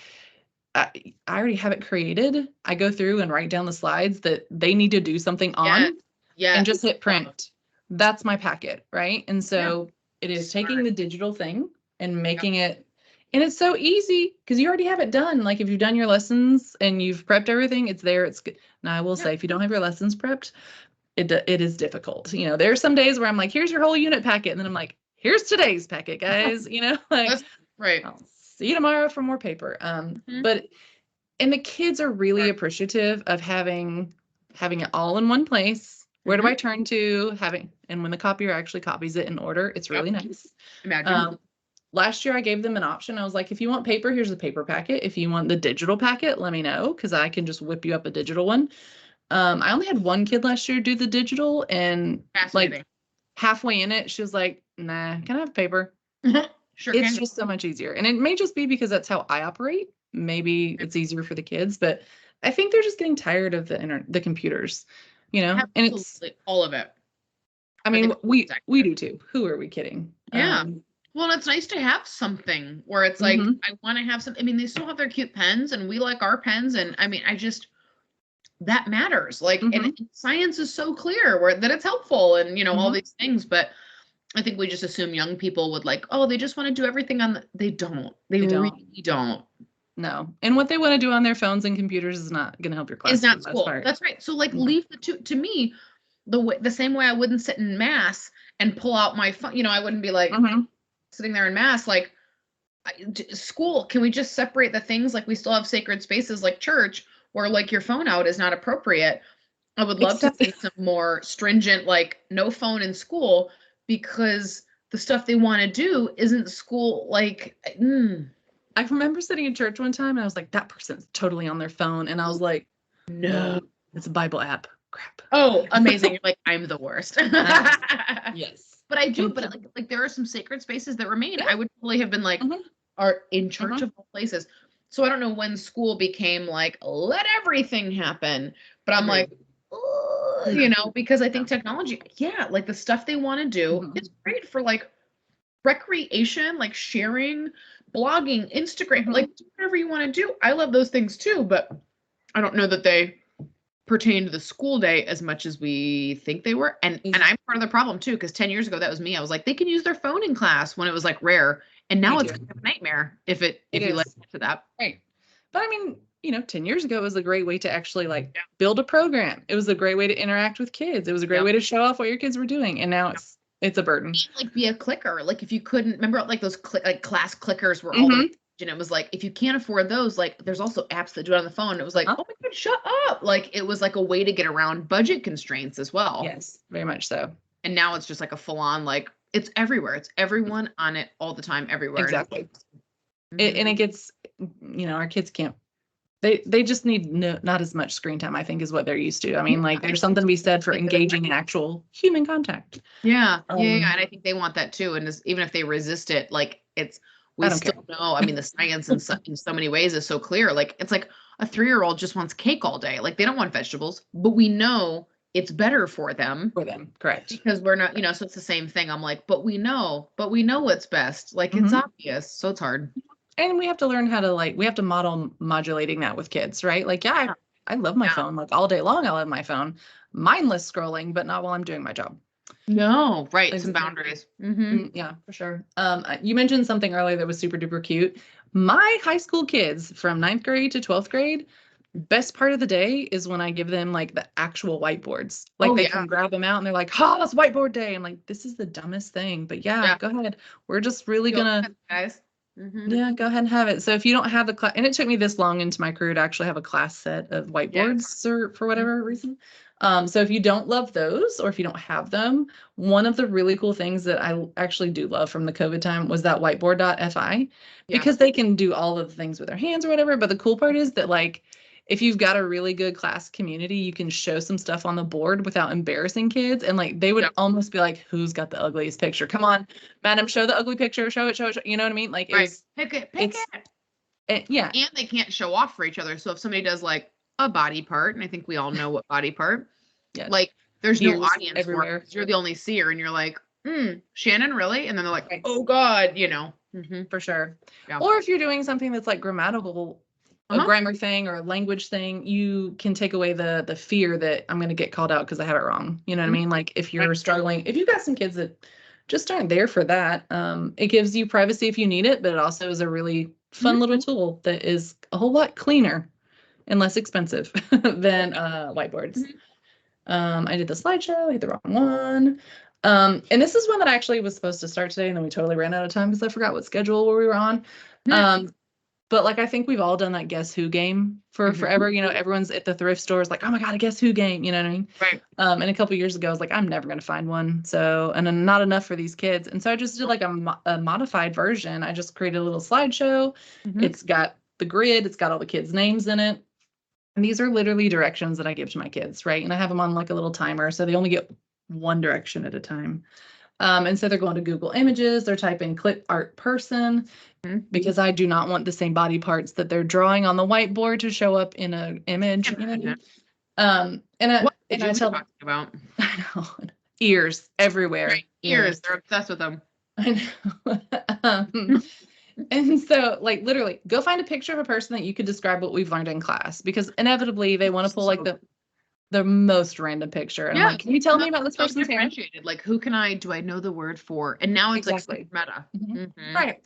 Speaker 1: I already have it created. I go through and write down the slides that they need to do something on and just hit print. That's my packet, right? And so it is taking the digital thing and making it, and it's so easy because you already have it done. Like if you've done your lessons and you've prepped everything, it's there. It's good. Now I will say, if you don't have your lessons prepped, it is difficult. There are some days where I'm like, here's your whole unit packet. And then I'm like, here's today's packet, guys, like,
Speaker 2: right.
Speaker 1: I'll see you tomorrow for more paper. But the kids are really appreciative of having it all in one place. Where do I turn to? And when the copier actually copies it in order, it's really nice.
Speaker 2: Imagine.
Speaker 1: Last year I gave them an option. I was like, if you want paper, here's the paper packet. If you want the digital packet, let me know, because I can just whip you up a digital one. I only had one kid last year do the digital, and like halfway in it, she was like, nah, can I have paper?
Speaker 2: Sure.
Speaker 1: It's just so much easier. And it may just be because that's how I operate. Maybe it's easier for the kids, but I think they're just getting tired of the computers, and it's
Speaker 2: all of it.
Speaker 1: I mean, we do too. Who are we kidding?
Speaker 2: Yeah. Well, it's nice to have something where it's like, I want to have some, I mean, they still have their cute pens and we like our pens. And I mean, that matters. Like, and science is so clear that it's helpful and, all these things. But I think we just assume young people would like, oh, they just want to do everything they don't. They really don't.
Speaker 1: No. And what they want to do on their phones and computers is not going to help your class.
Speaker 2: It's not school. That's right. So like leave the two, to me, the same way I wouldn't sit in mass and pull out my phone, I wouldn't be like sitting there in mass, like school, can we just separate the things? Like we still have sacred spaces like church where like your phone out is not appropriate. I would love to see some more stringent, like no phone in school, because the stuff they want to do isn't school. Like,
Speaker 1: I remember sitting in church one time and I was like, that person's totally on their phone. And I was like, no, it's a Bible app. Crap.
Speaker 2: Oh, amazing. You're like, I'm the worst.
Speaker 1: Yes.
Speaker 2: But I do, but like there are some sacred spaces that remain. I would probably have been like, are in church of all places. So I don't know when school became like, let everything happen. But I'm like, because I think technology, like the stuff they want to do is great for like recreation, like sharing, blogging, Instagram, like whatever you want to do. I love those things too, but I don't know that they pertain to the school day as much as we think they were. And I'm part of the problem too, because 10 years ago, that was me. I was like, they can use their phone in class when it was like rare. And now it's kind of a nightmare if you let to that.
Speaker 1: Right. But I mean, 10 years ago was a great way to actually like build a program. It was a great way to interact with kids. It was a great way to show off what your kids were doing. And now it's a burden.
Speaker 2: Like be a clicker. Like if you couldn't remember, like those like class clickers were all the, and it was like, if you can't afford those, like there's also apps that do it on the phone. It was like, oh my God, shut up. Like it was like a way to get around budget constraints as well.
Speaker 1: Yes, very much so.
Speaker 2: And now it's just like a full on, like it's everywhere. It's everyone on it all the time, everywhere.
Speaker 1: Exactly. And it gets, our kids They just need not as much screen time, I think, is what they're used to. I mean, like there's something to be said for engaging in actual human contact.
Speaker 2: Yeah. And I think they want that too. And even if they resist it, like we still know, I mean, the science in so many ways is so clear. Like it's like a 3-year-old just wants cake all day. Like they don't want vegetables, but we know it's better for them.
Speaker 1: Correct.
Speaker 2: Because we're not, so it's the same thing. I'm like, but we know what's best. Like it's obvious. So it's hard.
Speaker 1: And we have to learn how to we have to model modulating that with kids, right? Like, yeah, I love my phone. Like all day long, I love my phone. Mindless scrolling, but not while I'm doing my job.
Speaker 2: No, right. Exactly. Some boundaries.
Speaker 1: Yeah, for sure. You mentioned something earlier that was super duper cute. My high school kids from 9th grade to 12th grade, best part of the day is when I give them like the actual whiteboards. Like they can grab them out and they're like, oh, it's whiteboard day. I'm like, this is the dumbest thing. But yeah, go ahead. We're just really gonna
Speaker 2: guys.
Speaker 1: Yeah, go ahead and have it. So if you don't have the class, and it took me this long into my career to actually have a class set of whiteboards or for whatever reason. So if you don't love those, or if you don't have them, one of the really cool things that I actually do love from the COVID time was that whiteboard.fi, because they can do all of the things with their hands or whatever. But the cool part is that like, if you've got a really good class community, you can show some stuff on the board without embarrassing kids. And like, they would almost be like, who's got the ugliest picture? Come on, madam, show the ugly picture, show it. You know what I mean? Like,
Speaker 2: pick it.
Speaker 1: Yeah.
Speaker 2: And they can't show off for each other. So if somebody does like a body part, and I think we all know what body part, like there's no audience everywhere. You're the only seer and you're like, Shannon, really? And then they're like, oh God,
Speaker 1: For sure. Yeah. Or if you're doing something that's like grammatical, a grammar thing or a language thing, you can take away the fear that I'm going to get called out because I have it wrong. You know what I mean? Like if you're struggling, if you've got some kids that just aren't there for that, it gives you privacy if you need it, but it also is a really fun little tool that is a whole lot cleaner and less expensive than whiteboards. I did the slideshow, I hit the wrong one. And this is one that I actually was supposed to start today, and then we totally ran out of time because I forgot what schedule we were on. But like, I think we've all done that Guess Who game for forever. Everyone's at the thrift stores like, oh my God, a Guess Who game. You know what I mean?
Speaker 2: Right.
Speaker 1: And a couple of years ago, I was like, I'm never going to find one. So, and then not enough for these kids. And so I just did like a modified version. I just created a little slideshow. It's got the grid. It's got all the kids' names in it. And these are literally directions that I give to my kids, right? And I have them on like a little timer. So they only get one direction at a time. And so they're going to Google Images, they're typing clip art person, because I do not want the same body parts that they're drawing on the whiteboard to show up in an image.
Speaker 2: What
Speaker 1: I tell them
Speaker 2: about?
Speaker 1: I know, ears everywhere.
Speaker 2: Right. Ears, they're obsessed with them.
Speaker 1: I know. And so like literally go find a picture of a person that you could describe what we've learned in class, because inevitably they want to pull like the most random picture. And I'm like, can you tell me about this person's hair?
Speaker 2: Like, do I know the word for? And now it's like meta.
Speaker 1: Right.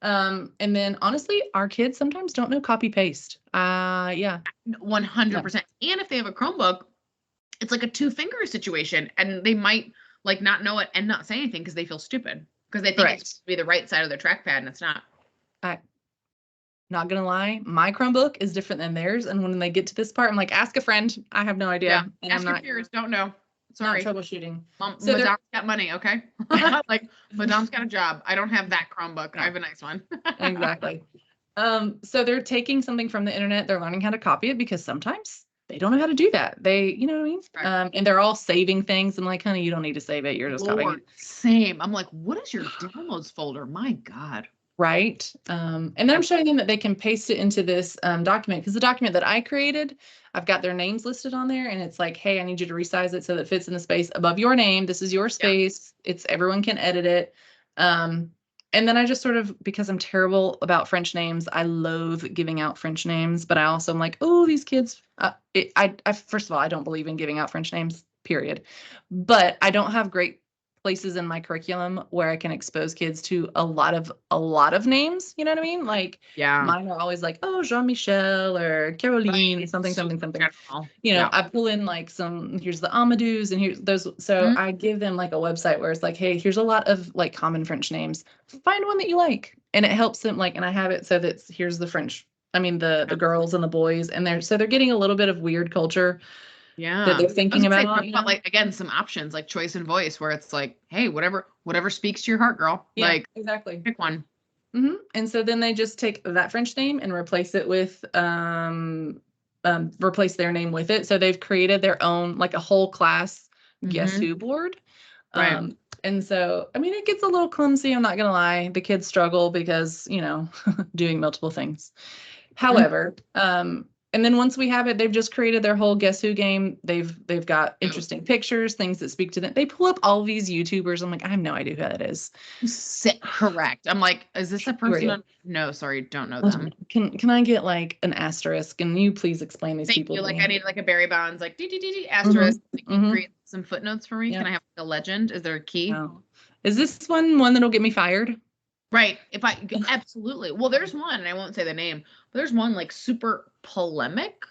Speaker 1: And then honestly, our kids sometimes don't know copy paste. 100%.
Speaker 2: And if they have a Chromebook, it's like a 2-finger situation, and they might like not know it and not say anything because they feel stupid because they think it's supposed to be the right side of their trackpad and it's not.
Speaker 1: Not gonna lie, my Chromebook is different than theirs, and when they get to this part, I'm like, ask a friend. I have no idea.
Speaker 2: Yeah,
Speaker 1: and
Speaker 2: ask your peers. Don't know. Sorry.
Speaker 1: Not troubleshooting.
Speaker 2: Madame's got money, okay? Like, Madame's got a job. I don't have that Chromebook. I have a nice one.
Speaker 1: Exactly. So they're taking something from the internet. They're learning how to copy it because sometimes they don't know how to do that. You know what I mean? Right. And they're all saving things. I'm like, honey, you don't need to save it. You're just copying it.
Speaker 2: Same. I'm like, what is your downloads folder? My God.
Speaker 1: Right. And then I'm showing them that they can paste it into this document, because the document that I created, I've got their names listed on there, and it's like, hey, I need you to resize it so that it fits in the space above your name. This is your space. Everyone can edit it. And then I just sort of, because I'm terrible about French names, I loathe giving out French names, but I also am like, oh, these kids, first of all, I don't believe in giving out French names, period. But I don't have great places in my curriculum where I can expose kids to a lot of names. You know what I mean? Like, mine are always like, oh, Jean-Michel or Caroline, something. I pull in like here's the Amadou's and here's those. So I give them like a website where it's like, hey, here's a lot of like common French names. Find one that you like. And it helps them and I have it so that here's the French. I mean, the girls and the boys, and they're getting a little bit of weird culture. That they're thinking about.
Speaker 2: Like, again, some options like choice and voice, where it's like, hey, whatever speaks to your heart, girl.
Speaker 1: Yeah,
Speaker 2: like,
Speaker 1: exactly.
Speaker 2: Pick one.
Speaker 1: And so then they just take that French name and replace it with replace their name with it. So they've created their own, like a whole class Guess Who board.
Speaker 2: Right.
Speaker 1: And so, I mean, it gets a little clumsy. I'm not going to lie. The kids struggle because, you know, doing multiple things. However, and then once we have it, they've just created their whole Guess Who game. They've got interesting pictures, things that speak to them. They pull up all these YouTubers. I'm like, I have no idea who that is.
Speaker 2: Correct. I'm like, is this a person? No, sorry, don't know them.
Speaker 1: Can I get like an asterisk? Can you please explain these people?
Speaker 2: Like I need like a Barry Bonds, like asterisk. Create some footnotes for me.
Speaker 1: Yeah.
Speaker 2: Can I have a legend? Is there a key?
Speaker 1: No. Is this one that'll get me fired?
Speaker 2: Right. If I absolutely. Well, there's one, and I won't say the name, but there's one like super polemic.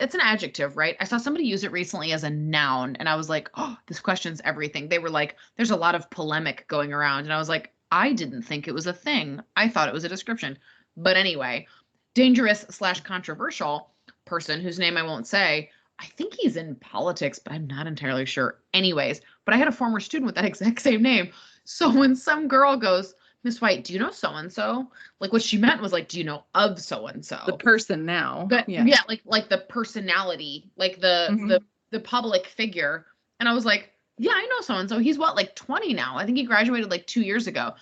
Speaker 2: It's an adjective, right? I saw somebody use it recently as a noun, and I was like, oh, this questions everything. They were like, there's a lot of polemic going around. And I was like, I didn't think it was a thing. I thought it was a description. But anyway, dangerous/controversial person whose name I won't say. I think he's in politics, but I'm not entirely sure. Anyways, but I had a former student with that exact same name. So when some girl goes, Miss White, do you know so-and-so? Like what she meant was like, do you know of so-and-so?
Speaker 1: The person now.
Speaker 2: But yeah, like the personality, like the public figure. And I was like, yeah, I know so-and-so. He's what, like 20 now? I think he graduated like 2 years ago.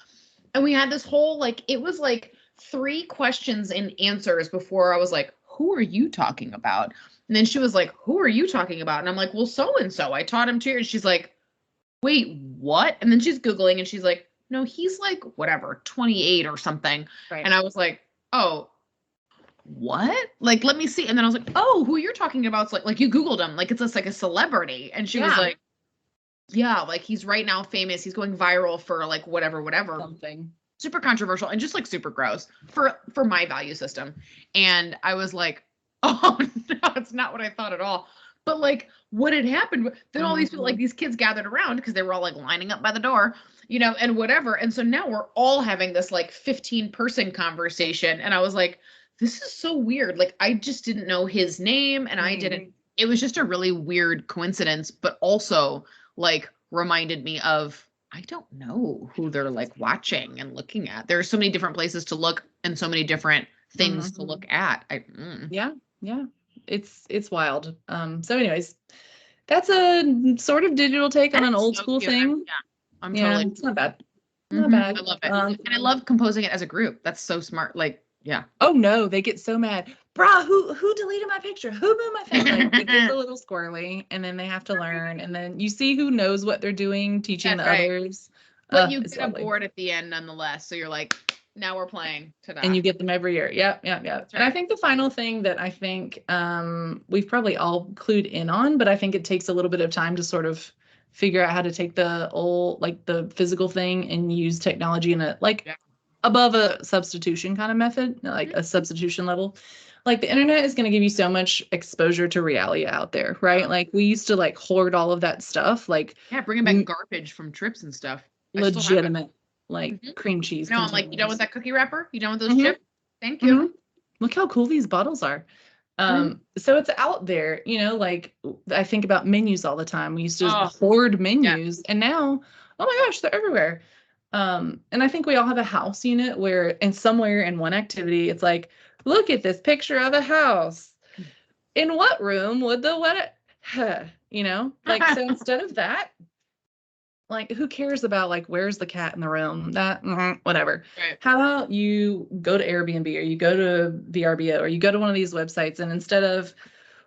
Speaker 2: And we had this whole, like, it was like 3 questions and answers before I was like, who are you talking about? And then she was like, who are you talking about? And I'm like, well, so-and-so. I taught him 2 years. She's like, wait, what? And then she's Googling and she's like, no, he's like, whatever, 28 or something. Right. And I was like, oh, what? Like, let me see. And then I was like, oh, who you're talking about? It's like you Googled him. Like, it's just like a celebrity. And she was like, yeah, like he's right now famous. He's going viral for like whatever.
Speaker 1: Something.
Speaker 2: Super controversial and just like super gross for my value system. And I was like, oh, no, it's not what I thought at all. But like what had happened, then all these people, like these kids gathered around because they were all like lining up by the door, you know, and whatever. And so now we're all having this like 15-person conversation. And I was like, this is so weird. Like, I just didn't know his name and I didn't, it was just a really weird coincidence, but also like reminded me of, I don't know who they're like watching and looking at. There are so many different places to look and so many different things to look at.
Speaker 1: Yeah. It's wild. So anyways, that's a sort of digital take on an old school thing.
Speaker 2: Yeah, I'm totally.
Speaker 1: It's not bad. Not bad.
Speaker 2: I love it. And I love composing it as a group. That's so smart. Like, yeah.
Speaker 1: Oh no, they get so mad. Bruh, who deleted my picture? Who moved my thing? Like, it gets a little squirrely, and then they have to learn, and then you see who knows what they're doing, teaching the others.
Speaker 2: But you get a board at the end nonetheless. So you're like, now we're playing to that.
Speaker 1: And you get them every year. Yep. Right. And I think the final thing that I think we've probably all clued in on, but I think it takes a little bit of time to sort of figure out how to take the old, like the physical thing and use technology in a above a substitution kind of method, like a substitution level. Like the internet is going to give you so much exposure to reality out there, right? Like we used to like hoard all of that stuff, like
Speaker 2: bringing back garbage from trips and stuff.
Speaker 1: Legitimate. Like cream cheese.
Speaker 2: No, I'm like, you done with that cookie wrapper? You done with those chips? Thank you.
Speaker 1: Look how cool these bottles are. So it's out there, you know, like I think about menus all the time. We used to hoard menus and now, oh my gosh, they're everywhere. And I think we all have a house unit where in somewhere in one activity, it's like, look at this picture of a house. In what room would you know, like, so instead of that, like, who cares about like, where's the cat in the room? That whatever. Right. How about you go to Airbnb or you go to VRBO or you go to one of these websites and instead of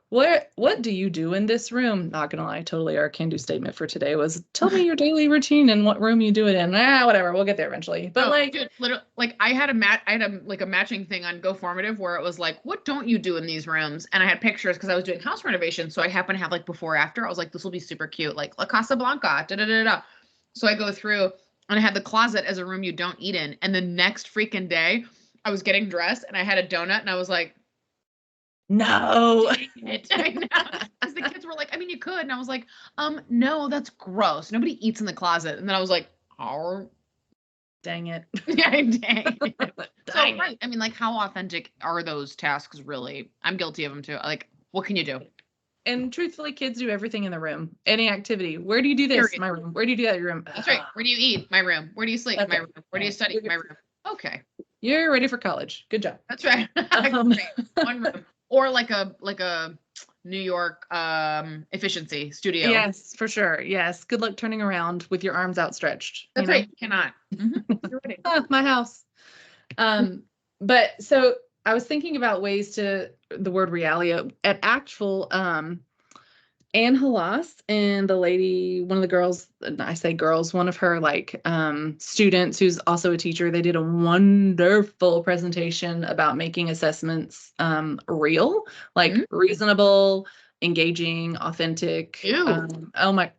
Speaker 1: what do you do in this room? Not gonna lie, totally our can-do statement for today was tell me your daily routine and what room you do it in. Whatever, we'll get there eventually. But
Speaker 2: dude, literally, like I had a matching thing on GoFormative where it was like, what don't you do in these rooms? And I had pictures because I was doing house renovation, so I happen to have like before after. I was like, this will be super cute, like La Casa Blanca, da da da da. So I go through and I had the closet as a room you don't eat in. And the next freaking day, I was getting dressed and I had a donut and I was like,
Speaker 1: no.
Speaker 2: I know. Because the kids were like, I mean, you could. And I was like, no, that's gross. Nobody eats in the closet. And then I was like, oh.
Speaker 1: Dang it.
Speaker 2: Yeah, dang it. So, right. I mean, like, how authentic are those tasks really? I'm guilty of them too. Like, what can you do?
Speaker 1: And truthfully, kids do everything in the room. Any activity. Where do you do this? My room. Where do you do that? Your room.
Speaker 2: That's right. Where do you eat? My room. Where do you sleep? My room. Where do you study? My room. Okay.
Speaker 1: You're ready for college. Good job.
Speaker 2: That's right.
Speaker 1: Um,
Speaker 2: One room. Or like a New York efficiency studio.
Speaker 1: Yes, for sure. Yes. Good luck turning around with your arms outstretched.
Speaker 2: That's right. You cannot. You're ready.
Speaker 1: My house. But so I was thinking about ways to the word realia at Actful. Anne Halas and the lady, one of the girls, I say girls, one of her like students who's also a teacher, they did a wonderful presentation about making assessments real, like reasonable, engaging, authentic. Oh my,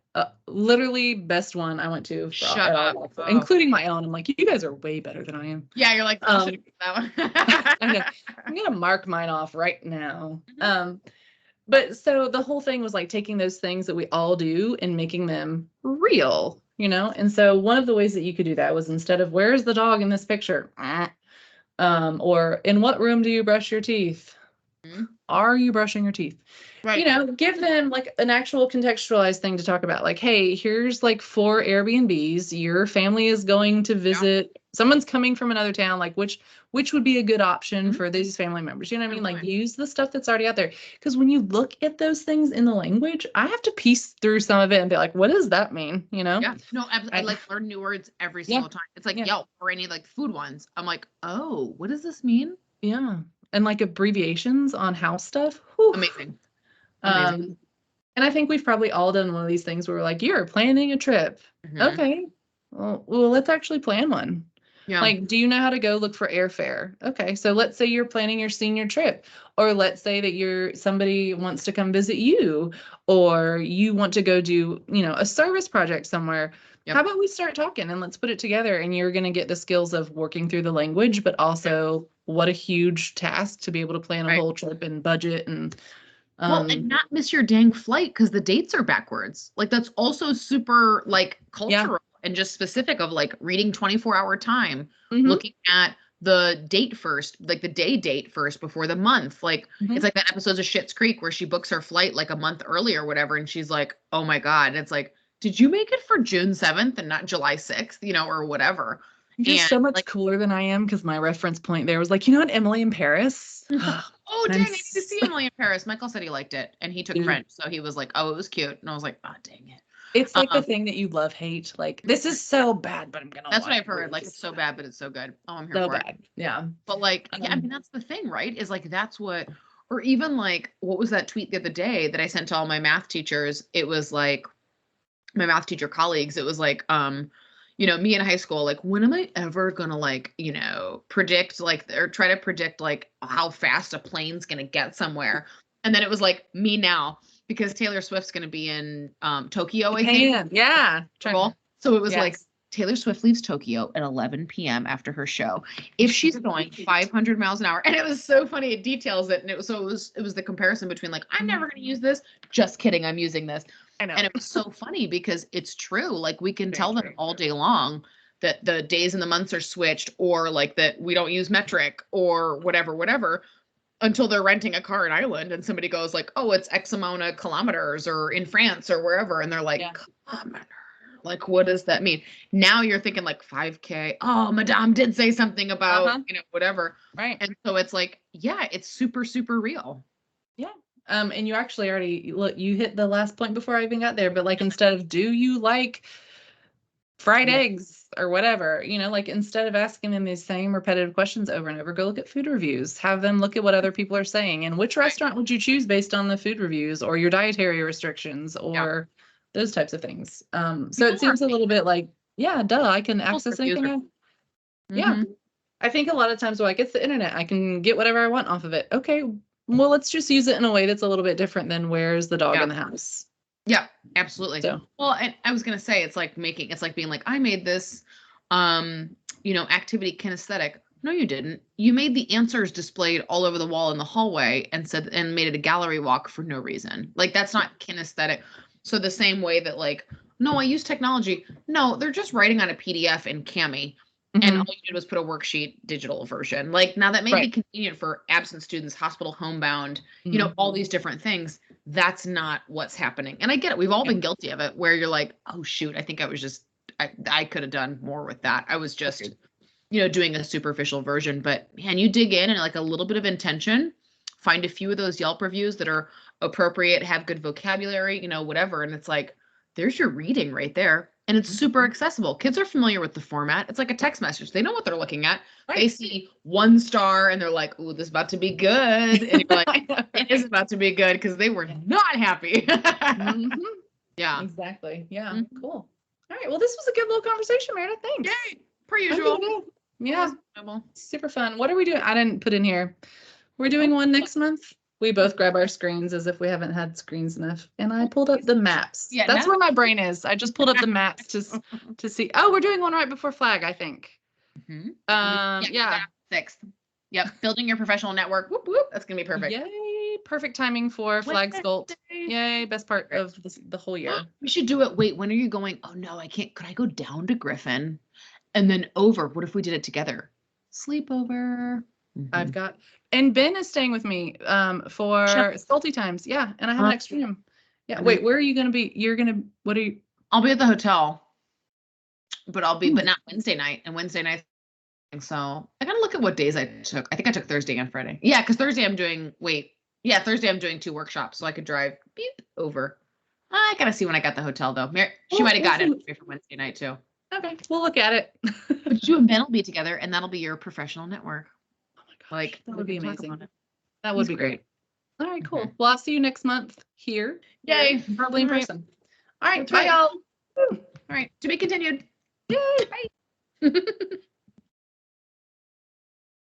Speaker 1: literally best one I went to,
Speaker 2: Shut up.
Speaker 1: Including my own. I'm like, you guys are way better than I am.
Speaker 2: Yeah, you're like, I should have that one.
Speaker 1: I know. I'm gonna mark mine off right now. But so the whole thing was like taking those things that we all do and making them real, And so one of the ways that you could do that was instead of where's the dog in this picture? Or in what room do you brush your teeth? Are you brushing your teeth? Right. Give them like an actual contextualized thing to talk about. Like, hey, here's like 4 Airbnbs. Your family is going to visit. Someone's coming from another town. Like, which would be a good option for these family members? You know what I mean? Like, use the stuff that's already out there. Because when you look at those things in the language, I have to piece through some of it and be like, what does that mean?
Speaker 2: Yeah. No, I like learn new words every single time. It's like Yelp or any like food ones. I'm like, oh, what does this mean?
Speaker 1: Yeah. And like abbreviations on house stuff. Whew.
Speaker 2: Amazing.
Speaker 1: And I think we've probably all done one of these things where we're like, you're planning a trip. Okay. Well, let's actually plan one. Yeah. Like, do you know how to go look for airfare? Okay. So let's say you're planning your senior trip, or let's say that somebody wants to come visit you, or you want to go do, a service project somewhere. Yep. How about we start talking and let's put it together, and you're going to get the skills of working through the language, but also what a huge task to be able to plan a whole trip and budget and
Speaker 2: and not miss your dang flight because the dates are backwards. Like that's also super like cultural and just specific of like reading 24-hour time, looking at the date first, like the date first before the month. Like it's like that episode of Schitt's Creek where she books her flight like a month early or whatever. And she's like, oh my God. And it's like, did you make it for June 7th and not July 6th, or whatever?
Speaker 1: You're so much cooler than I am because my reference point there was like, what, Emily in Paris?
Speaker 2: Oh, dang, I need to see Emily in Paris. Michael said he liked it, and he took French, so he was like, oh, it was cute. And I was like, oh, dang it.
Speaker 1: It's like the thing that you love, hate. Like, this is so bad, but I'm going to
Speaker 2: That's what I've heard. Like, it's so bad, but it's so good. Oh, I'm here for it.
Speaker 1: Yeah.
Speaker 2: But like, I mean, that's the thing, right? Is like, that's what, or even like, what was that tweet the other day that I sent to all my math teachers? It was like, my math teacher colleagues, it was like, me in high school, like, when am I ever gonna like, predict like, or try to predict like how fast a plane's gonna get somewhere? And then it was like me now, because Taylor Swift's gonna be in Tokyo, I think.
Speaker 1: Yeah.
Speaker 2: So it was like Taylor Swift leaves Tokyo at 11 p.m. after her show. If she's going 500 miles an hour, and it was so funny, it details it, and it was the comparison between like, I'm never gonna use this. Just kidding, I'm using this. I know. And it was so funny because it's true. Like we can tell them all day long that the days and the months are switched, or like that we don't use metric or whatever, until they're renting a car in Ireland and somebody goes like, oh, it's X amount of kilometers, or in France or wherever. And they're like, kilometer. Like, what does that mean? Now you're thinking like 5K. Oh, Madame did say something about, whatever.
Speaker 1: Right.
Speaker 2: And so it's like, it's super, super real.
Speaker 1: Yeah. And you actually already you hit the last point before I even got there, but like, instead of, do you like fried eggs or whatever, like instead of asking them these same repetitive questions over and over, go look at food reviews, have them look at what other people are saying, and which restaurant would you choose based on the food reviews or your dietary restrictions or those types of things. So it seems a little bit like, I can access anything. Yeah. I think a lot of times, like, it's the internet. I can get whatever I want off of it. Okay. Well, let's just use it in a way that's a little bit different than where's the dog in the house.
Speaker 2: Yeah, absolutely.
Speaker 1: So.
Speaker 2: Well, and I was going to say, it's like being like, I made this, activity kinesthetic. No, you didn't. You made the answers displayed all over the wall in the hallway and made it a gallery walk for no reason. Like, that's not kinesthetic. So the same way that like, no, I use technology. No, they're just writing on a PDF in Kami. And all you did was put a worksheet digital version. Like, now that may be convenient for absent students, hospital, homebound, all these different things. That's not what's happening. And I get it. We've all been guilty of it, where you're like, oh shoot, I think I was just, I could have done more with that. I was just doing a superficial version, but man, you dig in and like a little bit of intention, find a few of those Yelp reviews that are appropriate, have good vocabulary, whatever. And it's like, there's your reading right there. And it's super accessible. Kids are familiar with the format. It's like a text message. They know what they're looking at.
Speaker 1: Right.
Speaker 2: They see 1 star and they're like, "Ooh, this is about to be good." And you're like, it is about to be good because they were not happy. Yeah.
Speaker 1: Exactly. Yeah. Cool. All right. Well, this was a good little conversation, Meredith. Thanks.
Speaker 2: Yay. Per usual.
Speaker 1: Yeah. Super fun. What are we doing? I didn't put in here. We're doing one next month. We both grab our screens as if we haven't had screens enough. And I pulled up the maps.
Speaker 2: Yeah,
Speaker 1: that's where my brain is. I just pulled up the maps to see. Oh, we're doing one right before flag, I think. Yeah.
Speaker 2: 6th. Yep. Building your professional network. Whoop, whoop. That's going to be perfect.
Speaker 1: Yay. Perfect timing for flag sculpt. Yay. Best part of the whole year.
Speaker 2: We should do it. Wait, when are you going? Oh, no, I can't. Could I go down to Griffin and then over? What if we did it together? Sleepover.
Speaker 1: I've got, and Ben is staying with me for Sculpty times. Yeah. And I have an extra room. Yeah. Wait, where are you going to be? What are you?
Speaker 2: I'll be at the hotel, but but not Wednesday night. And Wednesday night. So I got to look at what days I took. I think I took Thursday and Friday. Yeah. Cause Thursday I'm doing, Thursday I'm doing 2 workshops. So I could drive over. I got to see when I got the hotel though. She might've gotten it for Wednesday night too.
Speaker 1: Okay. We'll look at it.
Speaker 2: But you and Ben will be together and that'll be your professional network. Like
Speaker 1: that would be amazing. That would be great. All right, cool. Well, I'll see you next month here.
Speaker 2: Yay.
Speaker 1: Probably in person.
Speaker 2: All right. Bye, y'all. All right. To be continued.
Speaker 1: Yay.
Speaker 2: Bye.